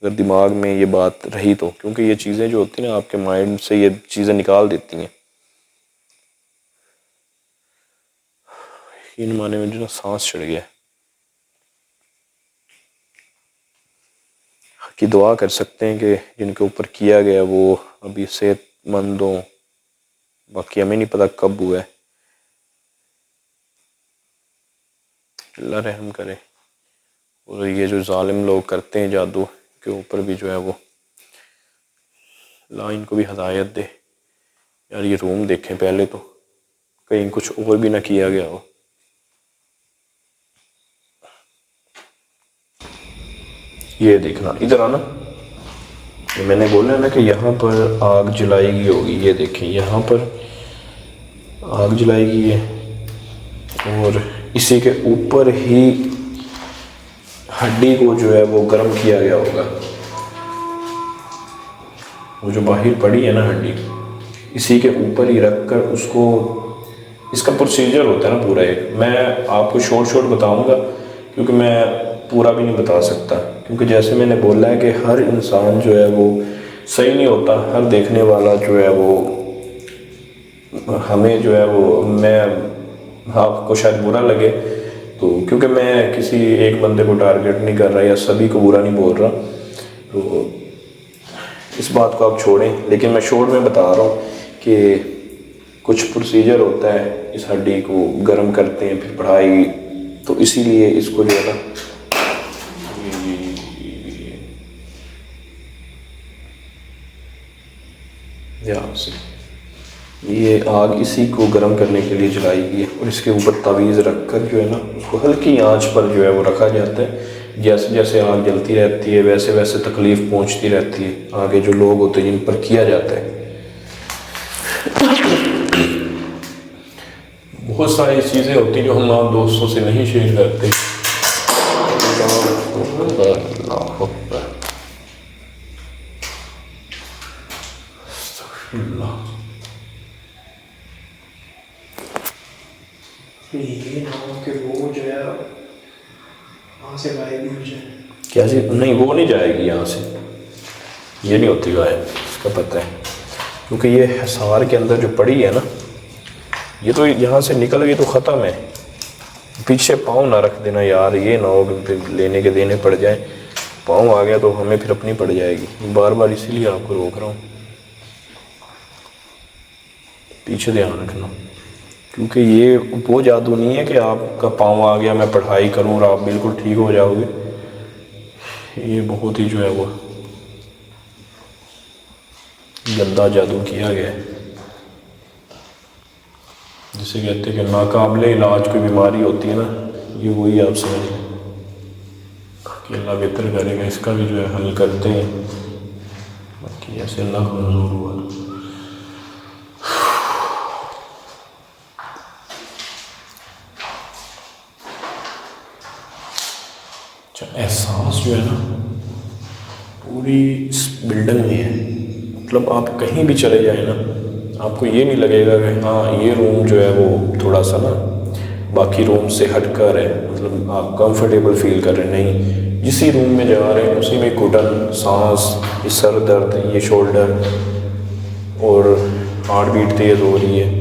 अगर दिमाग में ये बात रही तो, क्योंकि ये चीज़ें जो होती हैं ना आपके माइंड से ये चीज़ें निकाल देती हैं। इन माने में जो ना सांस चढ़ गया। की दुआ कर सकते हैं कि जिनके ऊपर किया गया वो अभी सेहतमंद हों, बाकी हमें नहीं पता कब हुआ है। अल्लाह रहम करे। और ये जो जालिम लोग करते हैं जादू के ऊपर भी जो है वो, अल्लाह इनको भी हदायत दे। यार ये रूम देखें पहले तो, कहीं कुछ और भी ना किया गया हो। ये देखना, इधर आना। ये मैंने बोला ना कि यहाँ पर आग जलाई गई होगी। ये देखें यहाँ पर आग जलाई गई है और इसी के ऊपर ही हड्डी को जो है वो गर्म किया गया होगा। वो जो बाहर पड़ी है ना हड्डी, इसी के ऊपर ही रख कर उसको, इसका प्रोसीजर होता है ना पूरा एक। मैं आपको शॉर्ट बताऊंगा क्योंकि मैं पूरा भी नहीं बता सकता, क्योंकि जैसे मैंने बोला है कि हर इंसान जो है वो सही नहीं होता। हर देखने वाला जो है वो हमें जो है वो, मैं आपको शायद बुरा लगे तो, क्योंकि मैं किसी एक बंदे को टारगेट नहीं कर रहा या सभी को बुरा नहीं बोल रहा, तो इस बात को आप छोड़ें। लेकिन मैं शॉर्ट में बता रहा हूँ कि कुछ प्रोसीजर होता है, इस हड्डी को गर्म करते हैं फिर पढ़ाई, तो इसीलिए इसको जो है ना, ये आग इसी को गर्म करने के लिए जलाई गई है और इसके ऊपर तवीज़ रख कर जो है ना उसको हल्की आंच पर जो है वो रखा जाता है। जैसे जैसे आग जलती रहती है वैसे वैसे तकलीफ़ पहुंचती रहती है आगे जो लोग होते हैं जिन पर किया जाता है। बहुत सारी चीज़ें होती हैं जो हम आप दोस्तों से नहीं शेयर करते। ये ना हो कि वो जो है वहाँ से गायब ही हो जाए। क्या जी? नहीं, वो नहीं जाएगी यहाँ से, ये नहीं होती गायब, इसका पता है। क्योंकि ये हिसार के अंदर जो पड़ी है ना, ये तो यहाँ से निकल गई तो ख़त्म है। पीछे पाँव ना रख देना यार, ये ना हो कि फिर लेने के देने पड़ जाए। पाँव आ गया तो हमें फिर अपनी पड़ जाएगी। बार बार इसीलिए आपको रोक रहा हूँ, पीछे ध्यान रखना। क्योंकि ये वो जादू नहीं है कि आपका पाँव आ गया मैं पढ़ाई करूँ और आप बिल्कुल ठीक हो जाओगे। ये बहुत ही जो है वो गंदा जादू किया गया है, जिसे कहते हैं कि नाकाबिले इलाज कोई बीमारी होती है ना, ये वही आप समझ लें कि अल्लाह बेहतर करेगा। इसका भी जो है हल करते हैं, बाकी ऐसे अल्लाह को मंजूर हुआ। अच्छा, एहसास जो है ना पूरी इस बिल्डिंग में है। मतलब आप कहीं भी चले जाए ना, आपको ये नहीं लगेगा कि हाँ ये रूम जो है वो थोड़ा सा ना बाकी रूम से हटकर है, मतलब आप कंफर्टेबल फील कर रहे हैं। नहीं, जिसी रूम में जा रहे हैं उसी में घुटन, सांस, ये सर दर्द, ये शोल्डर और हार्ट बीट तेज़ हो रही है।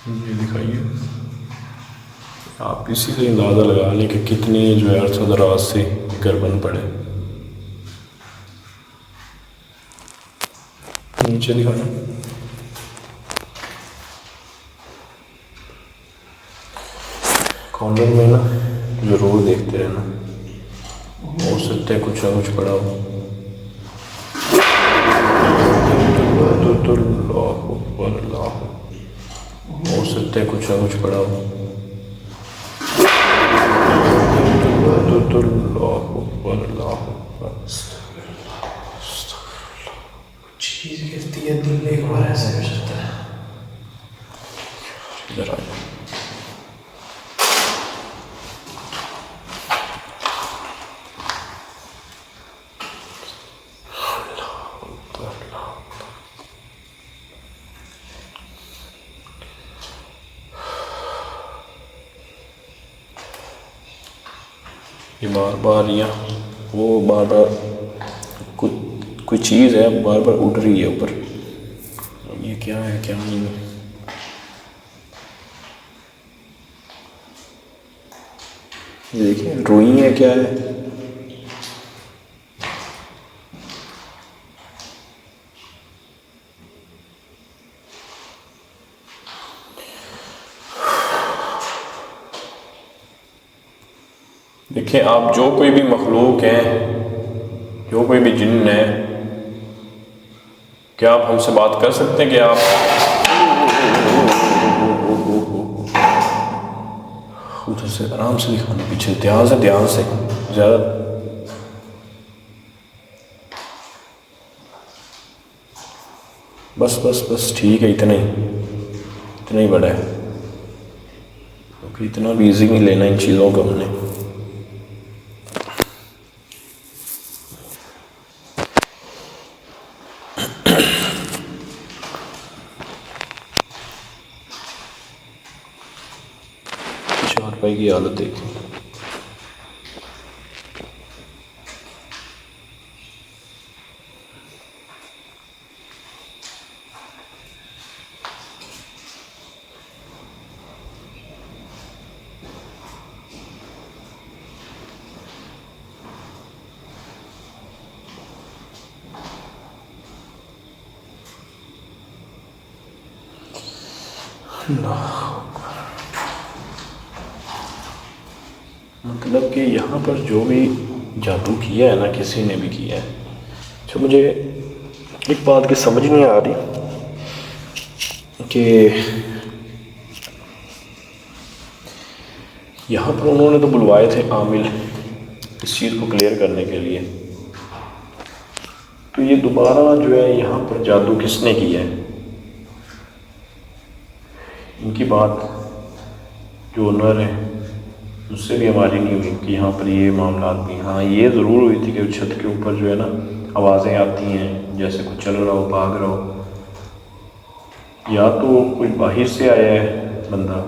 ये दिखाइए, आप इसी से अंदाज़ा लगा लें कि कितनी जो है अरसा दराज से गर्बन पड़े। नीचे दिखाना, कॉर्नर में ना ज़रूर देखते रहना, हो सकता है कुछ ना कुछ पड़ा हो। हो सकता है कुछ ना कुछ पड़ा हो। चीज़ गिरती है, दिल एक बार ऐसे हो जाता है। इधर आ जाओ। ये बार बार या वो बार बार कोई चीज़ है बार बार उड़ रही है ऊपर। ये क्या है क्या नहीं है? ये देखिए रुई है क्या है? देखें आप, जो कोई भी मखलूक हैं, जो कोई भी जिन्न है, क्या आप हमसे बात कर सकते हैं कि आप उधर से आराम से दिखाना, पीछे ध्यान से ज़्यादा। बस ठीक है, इतना ही बड़ा है, क्योंकि इतना भी ईजी नहीं लेना इन चीज़ों को हमने। चारपाई की हालत देखिए। मतलब कि यहाँ पर जो भी जादू किया है ना, किसी ने भी किया है, तो मुझे एक बात की समझ नहीं आ रही कि यहाँ पर उन्होंने तो बुलवाए थे आमिल इस चीज़ को क्लियर करने के लिए, तो ये दोबारा जो है यहाँ पर जादू किसने किया है? इनकी बात जो ओनर है उससे भी हमारी नहीं हुई कि यहाँ पर ये मामला भी। हाँ, ये ज़रूर हुई थी कि छत के ऊपर जो है ना आवाज़ें आती हैं, जैसे कुछ चल रहा हो, भाग रहा हो, या तो कोई बाहर से आया है बंदा,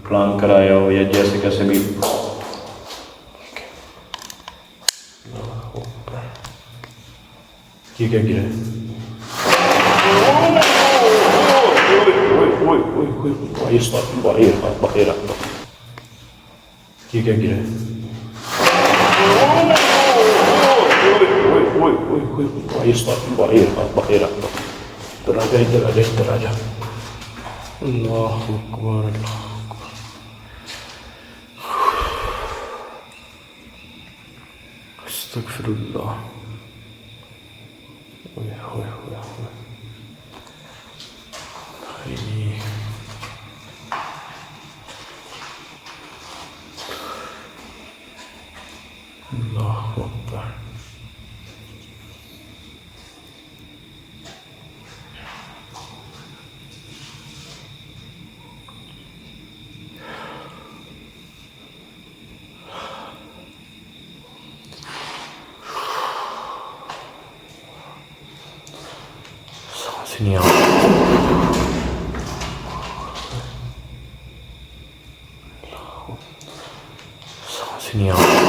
प्लान कर आया हो, या जैसे कैसे भी। ये क्या गिरा है? ये क्या गिरा है? इधर आजा। अल्लाह अकबर, अल्लाह अकबर। अस्तगफिरुल्लाह। ओए होए होए होए। अल्लाह अकबर। सांस नहीं आ रही। सांस नहीं आ रही।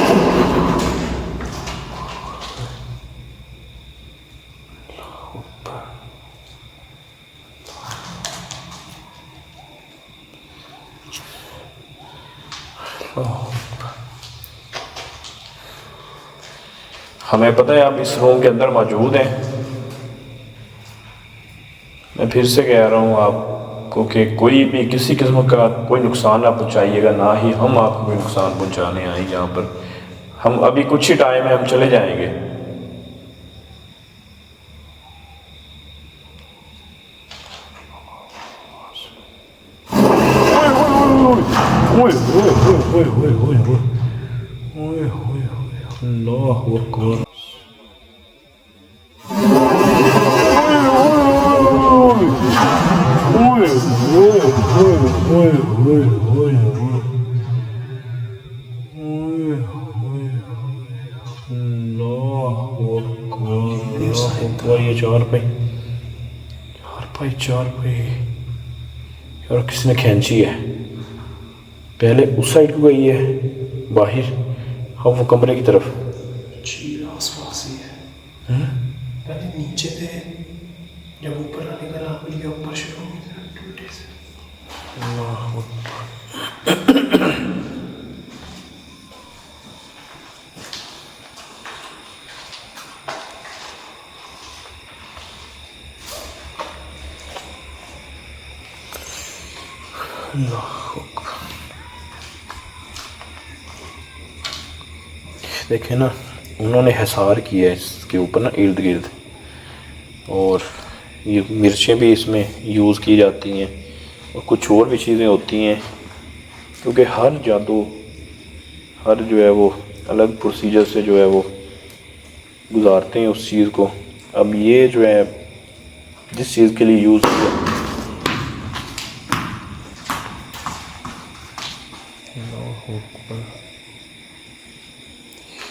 हमें पता है आप इस रूम के अंदर मौजूद हैं। मैं फिर से कह रहा हूँ आपको कि कोई भी किसी किस्म का कोई नुकसान ना पहुँचाइएगा, ना ही हम आपको कोई नुकसान पहुँचाने आए यहाँ पर। हम अभी कुछ ही टाइम में हम चले जाएंगे। अल्लाह अकबर। ये चार पे और किसी ने खींची है। पहले उस साइड को गई है बाहर, अब वो कमरे की तरफ। आसपास ही है। पहले नीचे थे, जब ऊपर आने का नाम लिया ऊपर शुरू हो गया टूटे से। देखें ना, उन्होंने हिसार किया है इसके ऊपर ना इर्द गिर्द, और ये मिर्चें भी इसमें यूज़ की जाती हैं और कुछ और भी चीज़ें होती हैं, क्योंकि हर जादू, हर जो है वो अलग प्रोसीजर से जो है वो गुजारते हैं उस चीज़ को। अब ये जो है जिस चीज़ के लिए यूज़ किया,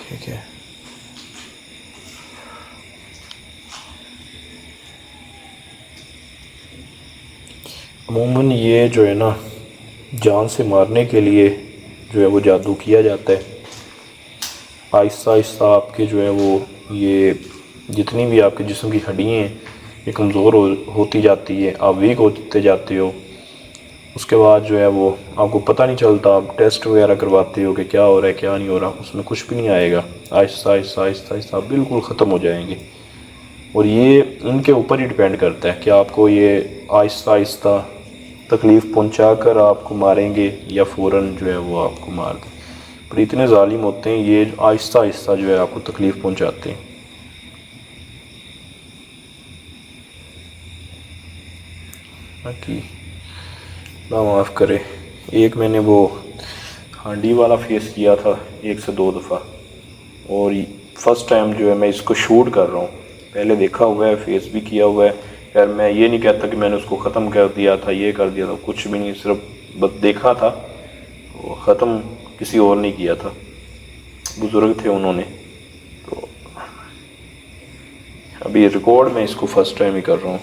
ठीक है, अमूमन ये जो है ना जान से मारने के लिए जो है वो जादू किया जाता है। आहिस्ता आहिस्ता आपके जो है वो ये जितनी भी आपके जिस्म की हड्डियाँ हैं ये कमज़ोर होती जाती है, आप वीक होते जाते हो। उसके बाद जो है वो आपको पता नहीं चलता, आप टेस्ट वगैरह करवाते हो कि क्या हो रहा है क्या नहीं हो रहा, उसमें कुछ भी नहीं आएगा। आहिस्ता आहिस्ता आहिस्ता आहिस्ता आप बिल्कुल ख़त्म हो जाएंगे। और ये उनके ऊपर ही डिपेंड करता है कि आपको ये आहिस्ता आहिस्ता तकलीफ़ पहुंचा कर आपको मारेंगे या फ़ौरन जो है वो आपको मार दें। पर इतने ज़ालिम होते हैं ये, आहिस्ता आहिस्ता जो है आपको तकलीफ़ पहुंचाते हैं। बाकी अल्लाह माफ़ करे, एक मैंने वो हांडी वाला फेस किया था 1 से 2 दफ़ा, और फर्स्ट टाइम जो है मैं इसको शूट कर रहा हूँ। पहले देखा हुआ है, फेस भी किया हुआ है। यार मैं ये नहीं कहता कि मैंने उसको ख़त्म कर दिया था, ये कर दिया था, कुछ भी नहीं, सिर्फ बस देखा था, वो ख़त्म किसी और ने किया था, बुज़ुर्ग थे उन्होंने। तो अभी रिकॉर्ड में इसको फ़र्स्ट टाइम ही कर रहा हूँ।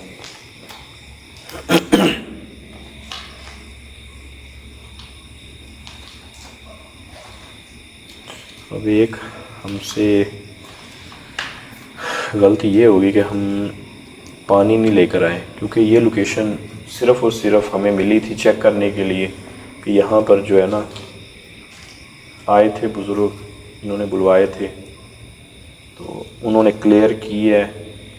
अब एक हमसे गलती ये होगी कि हम पानी नहीं लेकर आए, क्योंकि ये लोकेशन सिर्फ़ और सिर्फ हमें मिली थी चेक करने के लिए कि यहाँ पर जो है ना आए थे बुज़ुर्ग, इन्होंने बुलवाए थे, तो उन्होंने क्लियर की है,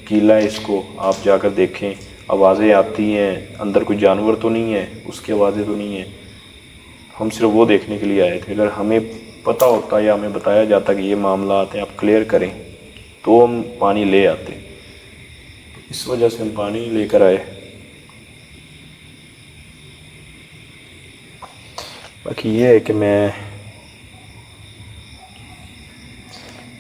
कीला है इसको, आप जाकर देखें। आवाज़ें आती हैं, अंदर कोई जानवर तो नहीं है, उसकी आवाज़ें तो नहीं है। हम सिर्फ वो देखने के लिए आए थे। अगर हमें पता होता या हमें बताया जाता कि ये मामला आते हैं, आप क्लियर करें, तो हम पानी ले आते। इस वजह से हम पानी लेकर आए। बाकी ये है कि मैं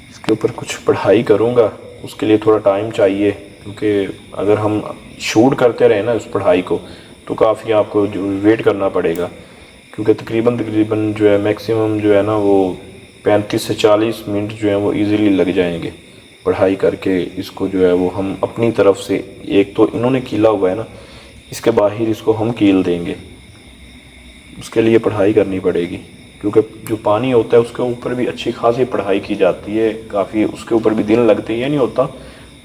इसके ऊपर कुछ पढ़ाई करूँगा, उसके लिए थोड़ा टाइम चाहिए, क्योंकि अगर हम शूट करते रहे ना उस पढ़ाई को तो काफ़ी आपको जो वेट करना पड़ेगा, क्योंकि तकरीबन जो है मैक्सिमम जो है ना वो 35 से 40 मिनट जो है वो इजीली लग जाएंगे पढ़ाई करके। इसको जो है वो हम अपनी तरफ से, एक तो इन्होंने कीला हुआ है ना, इसके बाहर इसको हम कील देंगे, उसके लिए पढ़ाई करनी पड़ेगी, क्योंकि जो पानी होता है उसके ऊपर भी अच्छी खासी पढ़ाई की जाती है, काफ़ी उसके ऊपर भी दिन लगते हैं। ये नहीं होता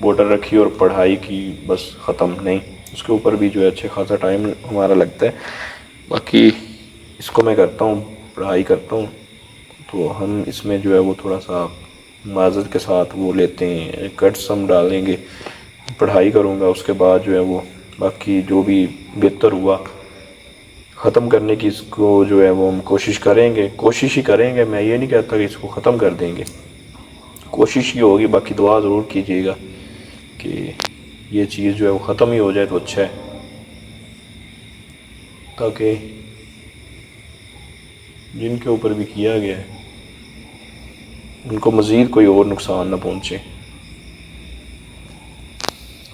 बोतल रखी और पढ़ाई की बस ख़त्म, नहीं, उसके ऊपर भी जो है अच्छे खासा टाइम हमारा लगता है। बाकी इसको मैं करता हूँ, पढ़ाई करता हूँ, तो हम इसमें जो है वो थोड़ा सा माजर के साथ वो लेते हैं, कट्स हम डालेंगे, पढ़ाई करूँगा, उसके बाद जो है वो बाकी जो भी बेहतर हुआ ख़त्म करने की इसको जो है वो हम कोशिश ही करेंगे। मैं ये नहीं कहता कि इसको ख़त्म कर देंगे, कोशिश ही होगी। बाकी दुआ ज़रूर कीजिएगा कि ये चीज़ जो है वो ख़त्म ही हो जाए तो अच्छा है, ताकि जिनके ऊपर भी किया गया है उनको मज़ीद कोई और नुकसान ना पहुँचे।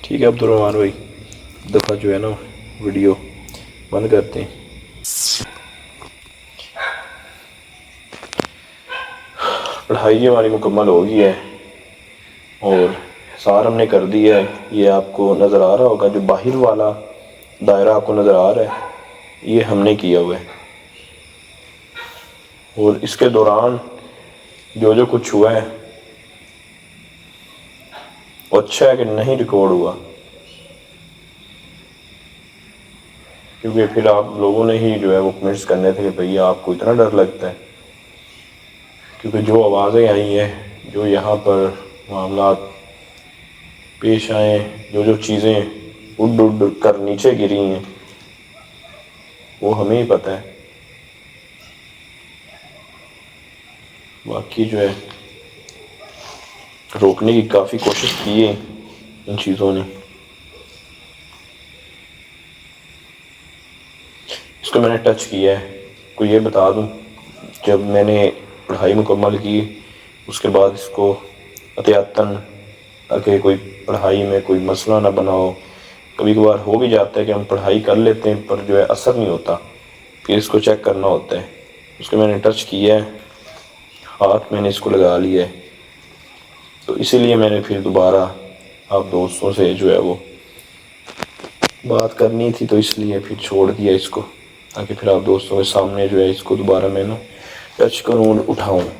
ठीक है अब्दुर्रहमान भाई, दफ़ा जो है ना वीडियो बंद करते हैं। पढ़ाई हमारी मुकम्मल हो गई है और सार हमने कर दिया है। ये आपको नज़र आ रहा होगा, जो बाहर वाला दायरा आपको नज़र आ रहा है, ये हमने किया हुआ है। और इसके दौरान जो जो कुछ हुआ है वो अच्छा है कि नहीं रिकॉर्ड हुआ, क्योंकि फिर आप लोगों ने ही जो है वो कमेंट्स करने थे कि भैया आपको इतना डर लगता है। क्योंकि जो आवाज़ें आई हैं, जो यहाँ पर मामला पेश आए, जो जो चीज़ें उड़ उड़ कर नीचे गिरी हैं, वो हमें ही पता है। बाकी जो है रोकने की काफ़ी कोशिश की है इन चीज़ों ने। इसको मैंने टच किया है। को ये बता दूं, जब मैंने पढ़ाई मुकम्मल की उसके बाद इसको एहतियातन, ताकि कोई पढ़ाई में कोई मसला ना बना हो। कभी कभार हो भी जाता है कि हम पढ़ाई कर लेते हैं पर जो है असर नहीं होता, फिर इसको चेक करना होता है। उसको मैंने टच किया है, हाथ मैंने इसको लगा लिया है, तो इसीलिए मैंने फिर दोबारा आप दोस्तों से जो है वो बात करनी थी, तो इसलिए फिर छोड़ दिया इसको, ताकि फिर आप दोस्तों के सामने जो है इसको दोबारा मैं ना टच करूँ, उठाऊँ।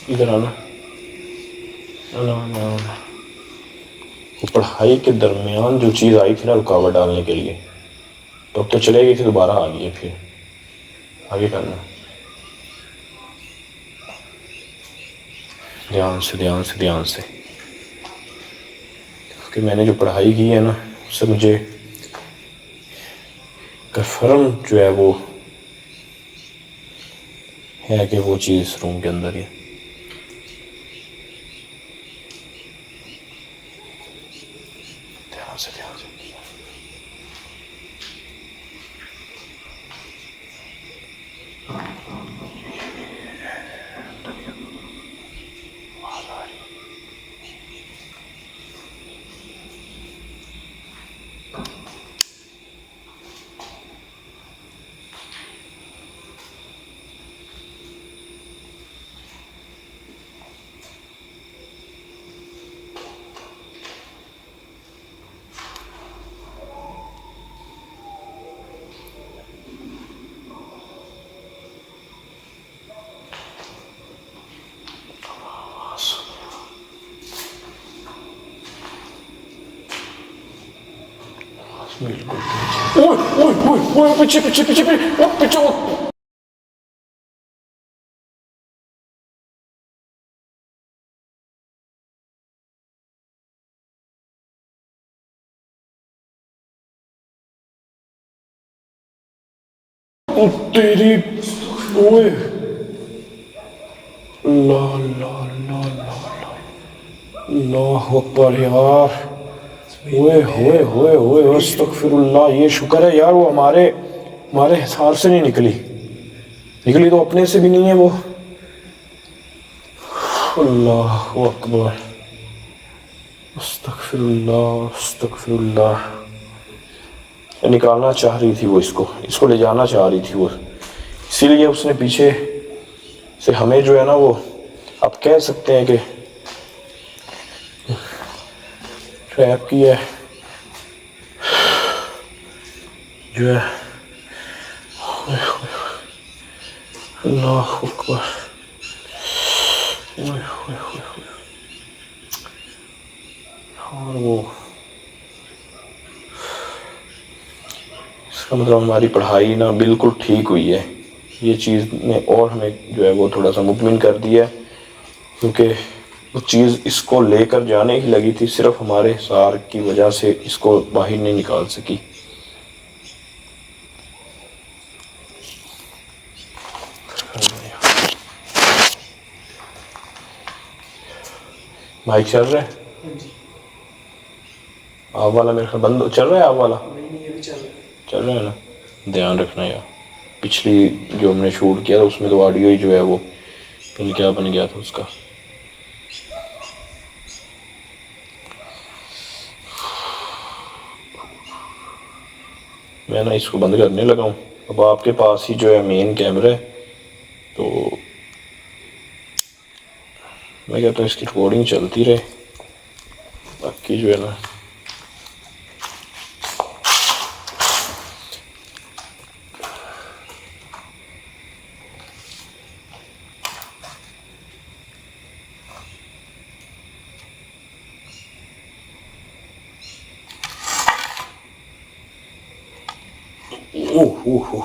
इधर आना, आना आना आना। वो पढ़ाई के दरमियान जो चीज़ आई थी ना रुकावट डालने के लिए, तो अब तो चले गई थी, दोबारा आ गई है, फिर आगे करना। ध्यान से ध्यान से ध्यान से, क्योंकि मैंने जो पढ़ाई की है ना उससे मुझे कन्फर्म जो है वो है कि वो चीज़ इस रूम के अंदर है। ध्यान से ध्यान से। ओए ओए ओए ओए, पीछे पीछे पीछे पीछे पीछे। ओ तेरी, ओए ला ला ला ला अल्लाह अकबर यार। ओए होए होए होए, अस्तगफिरुल्लाह। ये शुक्र है यार वो हमारे हमारे हिसाब से नहीं निकली, निकली तो अपने से भी नहीं है वो। अल्लाह अकबर, अस्तगफिरुल्लाह अस्तगफिरुल्लाह। निकालना चाह रही थी वो, इसको इसको ले जाना चाह रही थी वो, इसीलिए उसने पीछे से हमें जो है ना वो आप कह सकते हैं कि ट्रैप किया है जो है। अल्लाह अकबर, और वो इसका मतलब हमारी पढ़ाई ना बिल्कुल ठीक हुई है। ये चीज़ ने और हमें जो है वो थोड़ा सा मुतमिन कर दिया है, क्योंकि वो चीज़ इसको लेकर जाने की लगी थी, सिर्फ हमारे सार की वजह से इसको बाहर नहीं निकाल सकी। माइक चल रहा है? आप वाला मेरे ख्याल बंद चल रहा है, आप वाला नहीं, ये भी चल रहा है। चल रहा है ना? ध्यान रखना यार। पिछली जो हमने शूट किया था उसमें तो ऑडियो ही जो है वो फिर क्या बन गया था उसका। मैं ना इसको बंद करने लगा हूँ। अब आपके पास ही जो है मेन कैमरा है, तो मैं कहता हूँ इसकी रिकॉर्डिंग चलती रहे, बाकी जो है ना ओह ओह ओह।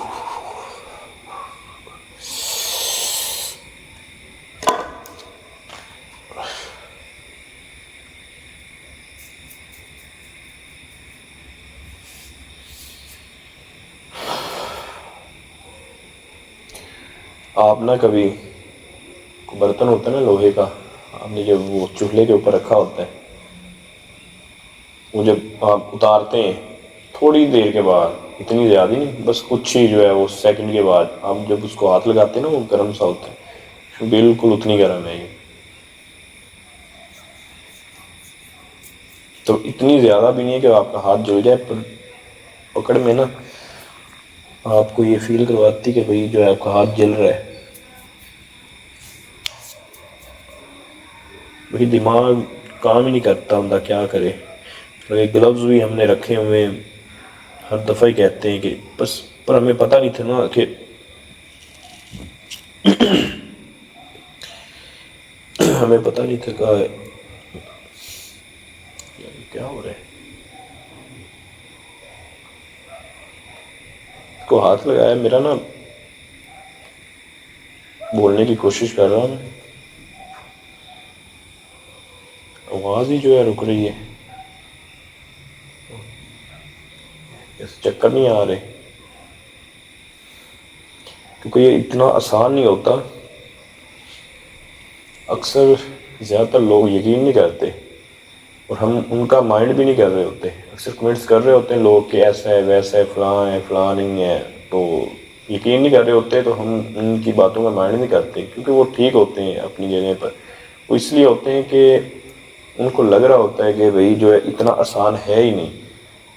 आप ना कभी बर्तन होता है ना लोहे का, आपने जब वो चूल्हे के ऊपर रखा होता है, वो जब आप उतारते हैं थोड़ी देर के बाद, इतनी ज़्यादा नहीं, बस कुछ ही जो है वो सेकंड के बाद आप जब उसको हाथ लगाते हैं ना, वो गर्म सा होता है, बिल्कुल उतनी गर्म है ये। तो इतनी ज़्यादा भी नहीं है कि आपका हाथ जल जाए, पर पकड़ में ना आपको ये फील करवाती कि भाई जो है आपका हाथ जल रहा है। भाई दिमाग काम ही नहीं करता ਹੁੰਦਾ, क्या करे। तो ये ग्लव्स भी हमने रखे हुए, हर दफ़ा ही कहते हैं कि बस, पर हमें पता नहीं था ना कि हमें पता नहीं था क्या क्या हो रहा है। को हाथ लगाया, मेरा ना बोलने की कोशिश कर रहा हूँ, आवाज़ ही जो है रुक रही है, चक्कर नहीं आ रहे, क्योंकि ये इतना आसान नहीं होता। अक्सर ज़्यादातर लोग यकीन नहीं करते और हम उनका माइंड भी नहीं कर रहे होते। अक्सर कमेंट्स कर रहे होते हैं लोग कि ऐसा है वैसा है फलां नहीं है, तो यकीन नहीं कर रहे होते, तो हम उनकी बातों का माइंड नहीं करते, क्योंकि वो ठीक होते हैं अपनी जगह पर। वो इसलिए होते हैं कि उनको लग रहा होता है कि भाई जो है इतना आसान है ही नहीं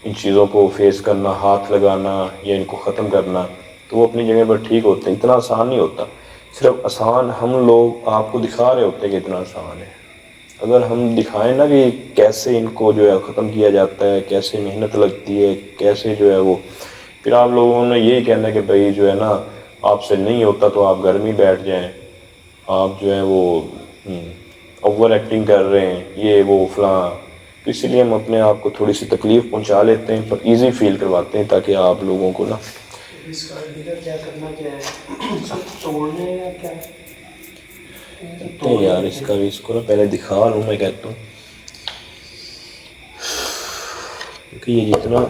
इन चीज़ों को फेस करना, हाथ लगाना या इनको ख़त्म करना, तो वो अपनी जगह पर ठीक होते हैं। इतना आसान नहीं होता, सिर्फ आसान हम लोग आपको दिखा रहे होते हैं कि इतना आसान है। अगर हम दिखाएं ना कि कैसे इनको जो है ख़त्म किया जाता है, कैसे मेहनत लगती है, कैसे जो है वो, फिर आप लोगों ने यही कहना है कि भाई जो है ना आपसे नहीं होता तो आप घर में ही बैठ जाएं, आप जो है वो ओवर एक्टिंग कर रहे हैं, ये वो फलां। तो इसीलिए हम अपने आप को थोड़ी सी तकलीफ़ पहुंचा लेते हैं, पर इजी फील करवाते हैं, ताकि आप लोगों को ना इसका डीलर क्या करना क्या है, सब तोड़ने या क्या तो यार इसका भी, इसको ना पहले दिखा लूँ मैं कहता हूँ, क्योंकि ये जितना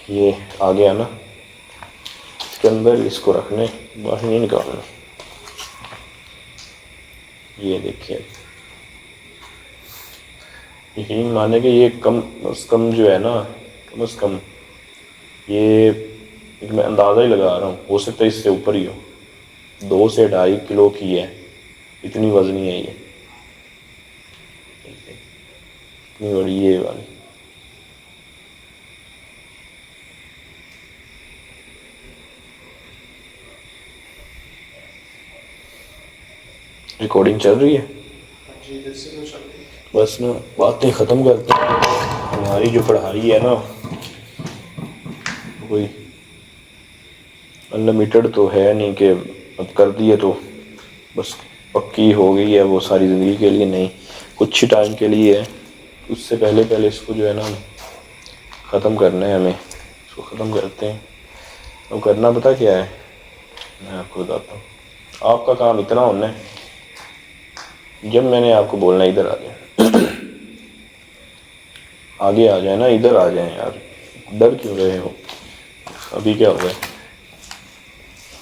ये आ गया ना इसके अंदर, इसको रखने बाहर नहीं निकालना। ये देखिए, यकीन माने कि ये कम अज़ कम जो है ना, कम अज़ कम ये मैं अंदाज़ा ही लगा रहा हूँ, हो सकता है इससे ऊपर ही हो, 2 से 2.5 किलो की है, इतनी वजनी है ये, इतनी बड़ी ये वाली। रिकॉर्डिंग चल रही है, बस ना बातें ख़त्म करते हैं। हमारी जो पढ़ाई है ना कोई अनलिमिटेड तो है नहीं कि अब कर दिए तो बस पक्की हो गई है वो सारी ज़िंदगी के लिए, नहीं, कुछ ही टाइम के लिए है। उससे पहले पहले इसको जो है ना ख़त्म करना है हमें, इसको ख़त्म करते हैं। अब करना पता क्या है, मैं आपको बताता हूँ। आपका काम इतना होना है, जब मैंने आपको बोलना इधर आ जाए, आगे आ जाए ना, इधर आ जाए यार, डर क्यों रहे हो। अभी क्या हो गया,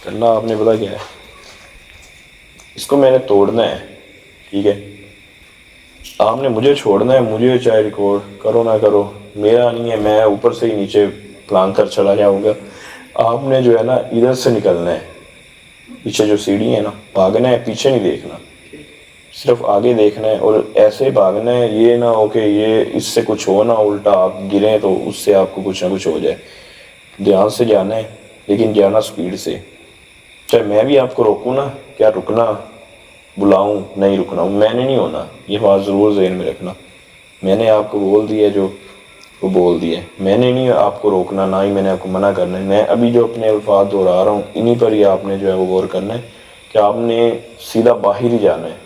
करना आपने पता क्या है, इसको मैंने तोड़ना है, ठीक है। आपने मुझे छोड़ना है, मुझे चाहे रिकॉर्ड करो ना करो, मेरा नहीं है, मैं ऊपर से ही नीचे प्लान कर चला जाऊंगा। आपने जो है ना इधर से निकलना है, पीछे जो सीढ़ी है ना, भागना है, पीछे नहीं देखना, सिर्फ आगे देखना है और ऐसे भागना है। ये ना हो कि ये इससे कुछ हो ना, उल्टा आप गिरें तो उससे आपको कुछ ना कुछ हो जाए। ध्यान से जाना है, लेकिन जाना स्पीड से। चाहे मैं भी आपको रोकूं ना, क्या रुकना, बुलाऊं, नहीं रुकना, मैंने नहीं होना, ये बात ज़रूर ज़हन में रखना। मैंने आपको बोल दिया जो वो बोल दिया, मैंने नहीं आपको रोकना, ना ही मैंने आपको मना करना है। मैं अभी जो अपने अल्फाज दोहरा रहा हूँ, इन्हीं पर ही आपने जो है वो गौर करना है कि आपने सीधा बाहर ही जाना है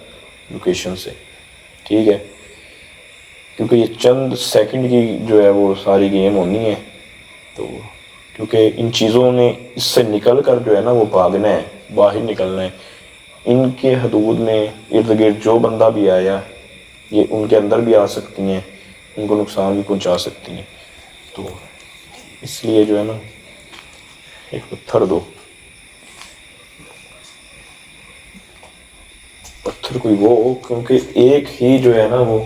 लोकेशन से, ठीक है? क्योंकि ये चंद सेकंड की जो है वो सारी गेम होनी है। तो क्योंकि इन चीज़ों ने इससे निकल कर जो है ना वो भागना है, बाहर निकलना है। इनके हदूद में इर्द गिर्द जो बंदा भी आया, ये उनके अंदर भी आ सकती हैं, उनको नुकसान भी पहुंचा सकती हैं। तो इसलिए जो है ना एक पत्थर दो, पत्थर कोई वो हो, क्योंकि एक ही जो है ना वो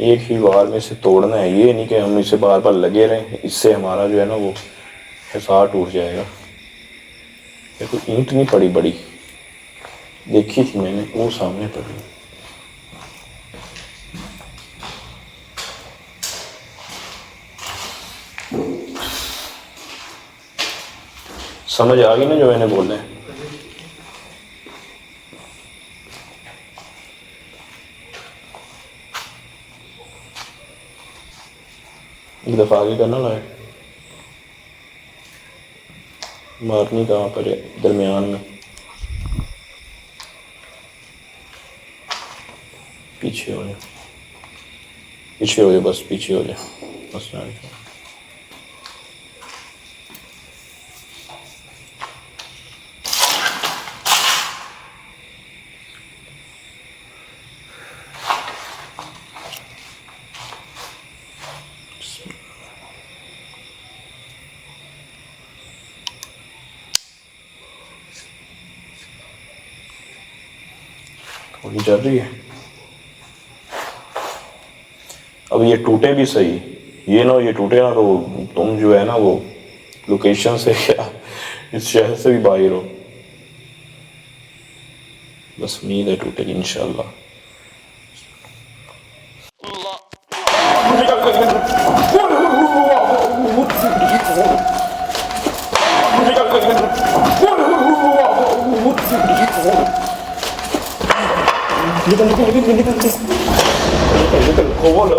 एक ही बार में से तोड़ना है। ये नहीं कि हम इसे बार बार लगे रहें, इससे हमारा जो है ना वो हिसार टूट जाएगा। देखो ईंट नहीं पड़ी बड़ी, देखी थी मैंने, वो सामने पड़ी। समझ आ गई ना जो मैंने बोला है? एक दफा आगे करना लाइट मारनी कहाँ पर है, दरमियान में, पीछे हो जाए, पीछे हो जाए, बस पीछे हो जाए, बस लाइट। थोड़ी चल रही है। अब ये टूटे भी सही, ये ना ये टूटे ना तो तुम जो है ना वो लोकेशन से या इस शहर से भी बाहर हो। बस उम्मीद है टूटेगी इंशाल्लाह। निकल खोल